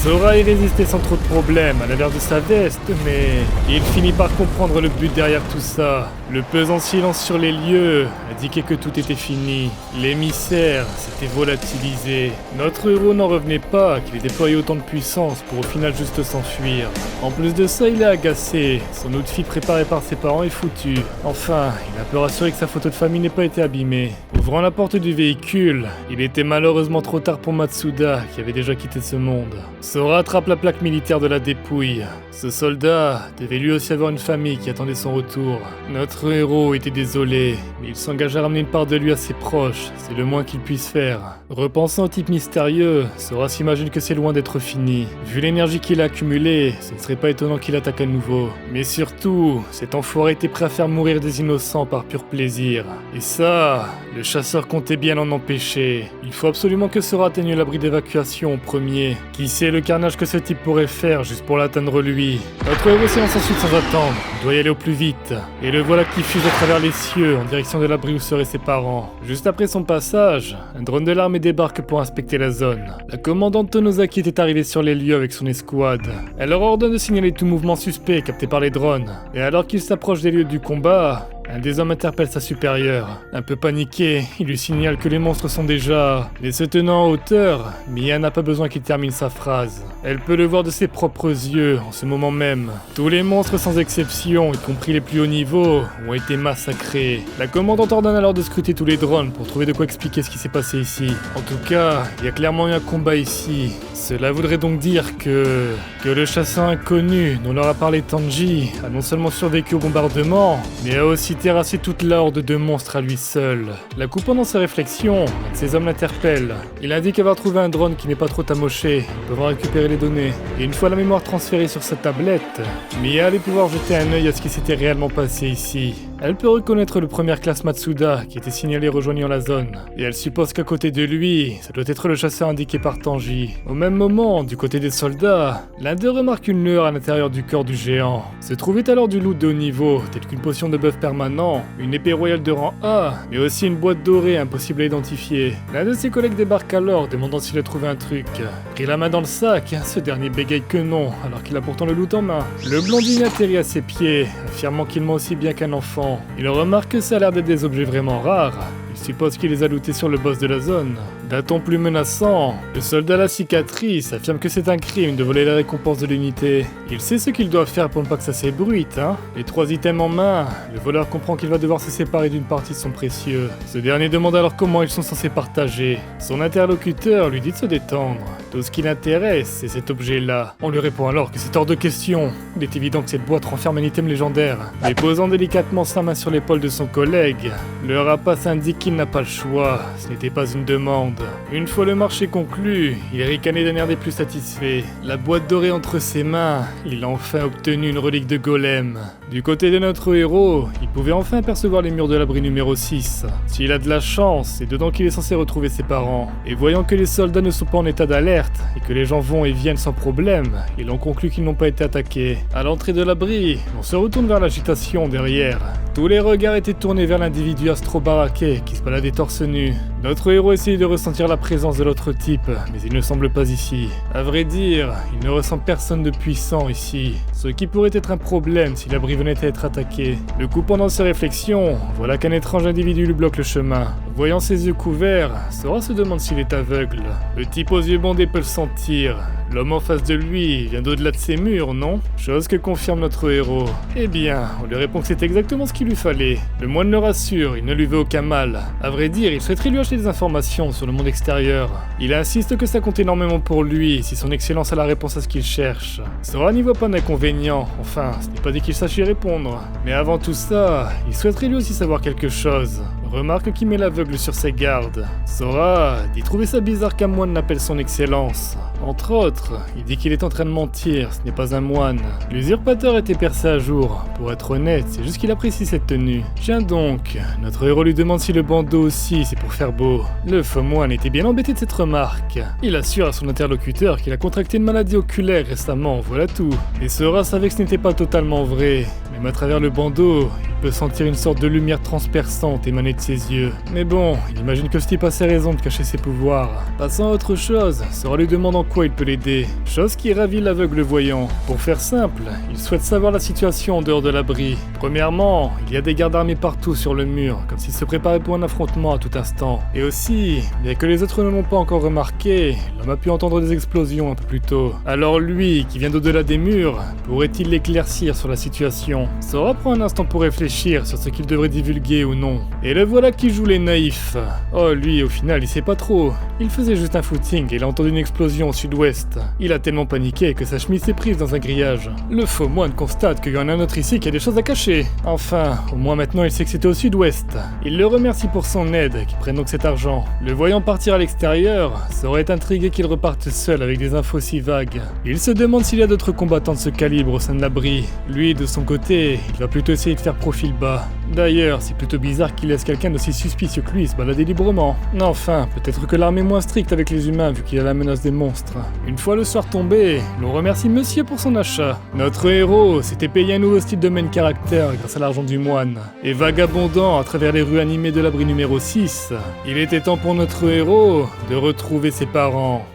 Sora y résistait sans trop de problèmes à l'avers de sa veste, mais il finit par comprendre le but derrière tout ça. Le pesant silence sur les lieux indiquait que tout était fini. L'émissaire s'était volatilisé. Notre héros n'en revenait pas qu'il ait déployé autant de puissance pour au final juste s'enfuir. En plus de ça, il est agacé. Son outfit préparé par ses parents est foutu. Enfin, il a pu rassurer que sa photo de famille n'ait pas été abîmée. Ouvrant la porte du véhicule, il était malheureusement trop tard pour Matsuda, qui avait déjà quitté ce monde. Sora attrape la plaque militaire de la dépouille. Ce soldat devait lui aussi avoir une famille qui attendait son retour. Notre héros était désolé, mais il s'engage à ramener une part de lui à ses proches, c'est le moins qu'il puisse faire. Repensant au type mystérieux, Sora s'imagine que c'est loin d'être fini. Vu l'énergie qu'il a accumulée, ce ne serait pas étonnant qu'il attaque à nouveau. Mais surtout, cet enfoiré était prêt à faire mourir des innocents par pur plaisir. Et ça, le chasseur comptait bien l'en empêcher. Il faut absolument que Sora atteigne l'abri d'évacuation au premier. Qui sait le carnage que ce type pourrait faire juste pour l'atteindre lui. Notre héros s'élance ensuite sans attendre. Il doit y aller au plus vite. Et le voilà qui fuse à travers les cieux en direction de l'abri où seraient ses parents. Juste après son passage, un drone de l'armée débarque pour inspecter la zone. La commandante Tonosaki était arrivée sur les lieux avec son escouade. Elle leur ordonne de signaler tout mouvement suspect capté par les drones. Et alors qu'ils s'approchent des lieux du combat, un des hommes interpelle sa supérieure. Un peu paniqué, il lui signale que les monstres sont déjà... Mais se tenant en hauteur, Mia n'a pas besoin qu'il termine sa phrase. Elle peut le voir de ses propres yeux en ce moment même. Tous les monstres sans exception, y compris les plus hauts niveaux, ont été massacrés. La commandante ordonne alors de scruter tous les drones pour trouver de quoi expliquer ce qui s'est passé ici. En tout cas, il y a clairement eu un combat ici. Cela voudrait donc dire que le chasseur inconnu dont leur a parlé Tanji a non seulement survécu au bombardement, mais a aussi terrassé toute la horde de monstres à lui seul. La coupant dans ses réflexions, un de ses hommes l'interpelle. Il indique avoir trouvé un drone qui n'est pas trop tamoché, pouvant récupérer les données. Et une fois la mémoire transférée sur sa tablette, Mia allait pouvoir jeter un œil à ce qui s'était réellement passé ici. Elle peut reconnaître le premier classe Matsuda qui était signalé rejoignant la zone. Et elle suppose qu'à côté de lui, ça doit être le chasseur indiqué par Tanji. Au même moment, du côté des soldats, l'un d'eux remarque une lueur à l'intérieur du corps du géant. Se trouvait alors du loot de haut niveau, tel qu'une potion de bœuf permanent, une épée royale de rang A, mais aussi une boîte dorée impossible à identifier. L'un de ses collègues débarque alors, demandant s'il a trouvé un truc. Pris la main dans le sac, ce dernier bégaye que non, alors qu'il a pourtant le loot en main. Le blondine atterrit à ses pieds, affirmant qu'il ment aussi bien qu'un enfant. Il remarque que ça a l'air d'être des objets vraiment rares. Il suppose qu'il les a lootés sur le boss de la zone. D'un ton plus menaçant, le soldat à la cicatrice affirme que c'est un crime de voler la récompense de l'unité. Il sait ce qu'il doit faire pour ne pas que ça s'ébruite, hein. Les 3 items en main, le voleur comprend qu'il va devoir se séparer d'une partie de son précieux. Ce dernier demande alors comment ils sont censés partager. Son interlocuteur lui dit de se détendre. Tout ce qui l'intéresse, c'est cet objet-là. On lui répond alors que c'est hors de question. Il est évident que cette boîte renferme un item légendaire. Mais posant délicatement sa main sur l'épaule de son collègue, le rapace indique qu'il n'a pas le choix. Ce n'était pas une demande. Une fois le marché conclu, il ricanait d'un air des plus satisfaits. La boîte dorée entre ses mains, il a enfin obtenu une relique de golem. Du côté de notre héros, il pouvait enfin apercevoir les murs de l'abri numéro 6. S'il a de la chance, c'est dedans qu'il est censé retrouver ses parents. Et voyant que les soldats ne sont pas en état d'alerte, et que les gens vont et viennent sans problème, il en conclut qu'ils n'ont pas été attaqués. À l'entrée de l'abri, on se retourne vers l'agitation derrière. Tous les regards étaient tournés vers l'individu astro-baraqué qui se baladait torse nu. Notre héros essaye de ressentir la présence de l'autre type, mais il ne semble pas ici. À vrai dire, il ne ressent personne de puissant ici, ce qui pourrait être un problème si l'abri venait à être attaqué. Le coupant dans ses réflexions, voilà qu'un étrange individu lui bloque le chemin. Voyant ses yeux couverts, Sora se demande s'il est aveugle. Le type aux yeux bandés peut le sentir. L'homme en face de lui vient d'au-delà de ses murs, non? Chose que confirme notre héros. Eh bien, on lui répond que c'est exactement ce qu'il lui fallait. Le moine le rassure, il ne lui veut aucun mal. À vrai dire, il souhaiterait lui acheter des informations sur le monde extérieur. Il insiste que ça compte énormément pour lui si son excellence a la réponse à ce qu'il cherche. Sora n'y voit pas d'inconvénient, enfin, ce n'est pas dit qu'il sache y répondre. Mais avant tout ça, il souhaiterait lui aussi savoir quelque chose. Remarque qui met l'aveugle sur ses gardes. Sora dit trouver ça bizarre qu'un moine l'appelle son excellence. Entre autres, il dit qu'il est en train de mentir, ce n'est pas un moine. L'usurpateur était percé à jour. Pour être honnête, c'est juste qu'il apprécie cette tenue. Tiens donc, notre héros lui demande si le bandeau aussi c'est pour faire beau. Le faux moine était bien embêté de cette remarque. Il assure à son interlocuteur qu'il a contracté une maladie oculaire récemment, voilà tout. Et Sora savait que ce n'était pas totalement vrai. Même à travers le bandeau, il peut sentir une sorte de lumière transperçante émaner de ses yeux. Mais bon, il imagine que ce type a ses raisons de cacher ses pouvoirs. Passant à autre chose, Sora lui demande en quoi il peut l'aider. Chose qui ravit l'aveugle voyant. Pour faire simple, il souhaite savoir la situation en dehors de l'abri. Premièrement, il y a des gardes armés partout sur le mur, comme s'ils se préparaient pour un affrontement à tout instant. Et aussi, bien que les autres ne l'ont pas encore remarqué, l'homme a pu entendre des explosions un peu plus tôt. Alors lui, qui vient d'au-delà des murs, pourrait-il l'éclaircir sur la situation? Sora prend un instant pour réfléchir sur ce qu'il devrait divulguer ou non. Et le voilà qui joue les naïfs. Oh, lui, au final, il sait pas trop. Il faisait juste un footing et il a entendu une explosion au sud-ouest. Il a tellement paniqué que sa chemise s'est prise dans un grillage. Le faux moine constate qu'il y en a un autre ici qui a des choses à cacher. Enfin, au moins maintenant il sait que c'était au sud-ouest. Il le remercie pour son aide, qui prenne donc cet argent. Le voyant partir à l'extérieur, Sora est intrigué qu'il reparte seul avec des infos si vagues. Il se demande s'il y a d'autres combattants de ce calibre au sein de l'abri. Lui, de son côté, il va plutôt essayer de faire profil bas. D'ailleurs, c'est plutôt bizarre qu'il laisse quelqu'un d'aussi suspicieux que lui se balader librement. Enfin, peut-être que l'armée est moins stricte avec les humains vu qu'il y a la menace des monstres. Une fois le soir tombé, l'on remercie monsieur pour son achat. Notre héros s'était payé un nouveau style de main caractère grâce à l'argent du moine. Et vagabondant à travers les rues animées de l'abri numéro 6, il était temps pour notre héros de retrouver ses parents.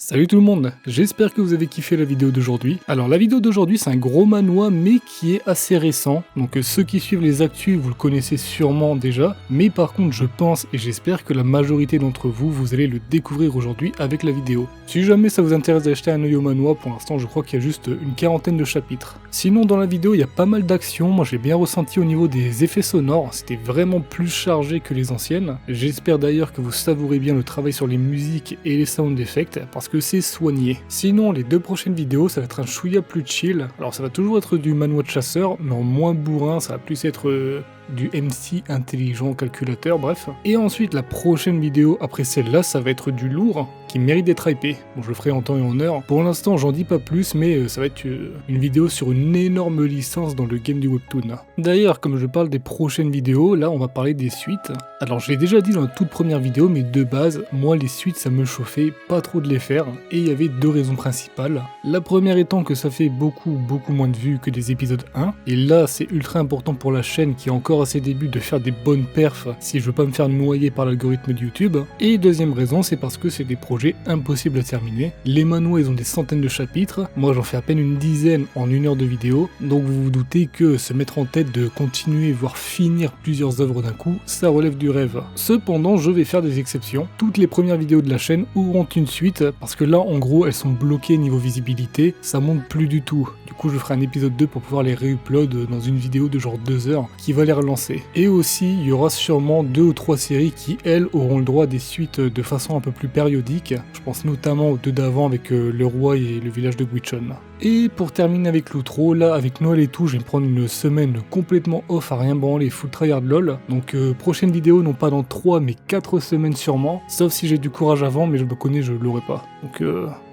Salut tout le monde, j'espère que vous avez kiffé la vidéo d'aujourd'hui. Alors la vidéo d'aujourd'hui c'est un gros manoir mais qui est assez récent, donc ceux qui suivent les actus vous le connaissez sûrement déjà, mais par contre je pense et j'espère que la majorité d'entre vous, vous allez le découvrir aujourd'hui avec la vidéo. Si jamais ça vous intéresse d'acheter un œil au manoir, pour l'instant je crois qu'il y a juste une quarantaine de chapitres. Sinon dans la vidéo il y a pas mal d'actions, moi j'ai bien ressenti au niveau des effets sonores, c'était vraiment plus chargé que les anciennes. J'espère d'ailleurs que vous savourez bien le travail sur les musiques et les sound effects, parce que c'est soigné. Sinon, les deux prochaines vidéos, ça va être un chouïa plus chill. Alors ça va toujours être du manoir de chasseur, mais en moins bourrin, ça va plus être du MC intelligent calculateur, bref. Et ensuite, la prochaine vidéo après celle-là, ça va être du lourd qui mérite d'être hypé. Bon, je le ferai en temps et en heure. Pour l'instant, j'en dis pas plus, mais ça va être une vidéo sur une énorme licence dans le game du webtoon. D'ailleurs, comme je parle des prochaines vidéos, là, on va parler des suites. Alors, je l'ai déjà dit dans la toute première vidéo, mais de base, moi, les suites, ça me chauffait pas trop de les faire. Et il y avait deux raisons principales. La première étant que ça fait beaucoup moins de vues que des épisodes 1. Et là, c'est ultra important pour la chaîne qui est encore à ses débuts de faire des bonnes perfs si je veux pas me faire noyer par l'algorithme de YouTube. Et deuxième raison, c'est parce que c'est des projets impossibles à terminer. Les manhwas, ils ont des centaines de chapitres. Moi, j'en fais à peine une dizaine en 1 heure de vidéo. Donc vous vous doutez que se mettre en tête de continuer, voire finir plusieurs œuvres d'un coup, ça relève du rêve. Cependant, je vais faire des exceptions. Toutes les premières vidéos de la chaîne auront une suite, parce que là, en gros, elles sont bloquées niveau visibilité. Ça monte plus du tout. Du coup, je ferai un épisode 2 pour pouvoir les réupload dans une vidéo de genre 2 heures qui va les relancer. Et aussi, il y aura sûrement 2 ou 3 séries qui, elles, auront le droit à des suites de façon un peu plus périodique. Je pense notamment aux 2 d'avant avec le roi et le village de Gwichon. Et pour terminer avec l'outro, là, avec Noël et tout, je vais me prendre une semaine complètement off à rien branler, full tryhard lol. Donc prochaine vidéo, non pas dans 3 mais 4 semaines sûrement. Sauf si j'ai du courage avant, mais je me connais, je l'aurai pas. Donc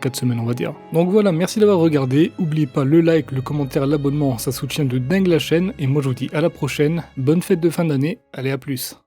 4 semaines on va dire. Donc voilà, merci d'avoir regardé. N'oubliez pas le like, le commentaire, l'abonnement, ça soutient de dingue la chaîne. Et moi je vous dis à la prochaine. Bonne fête de fin d'année. Allez, à plus.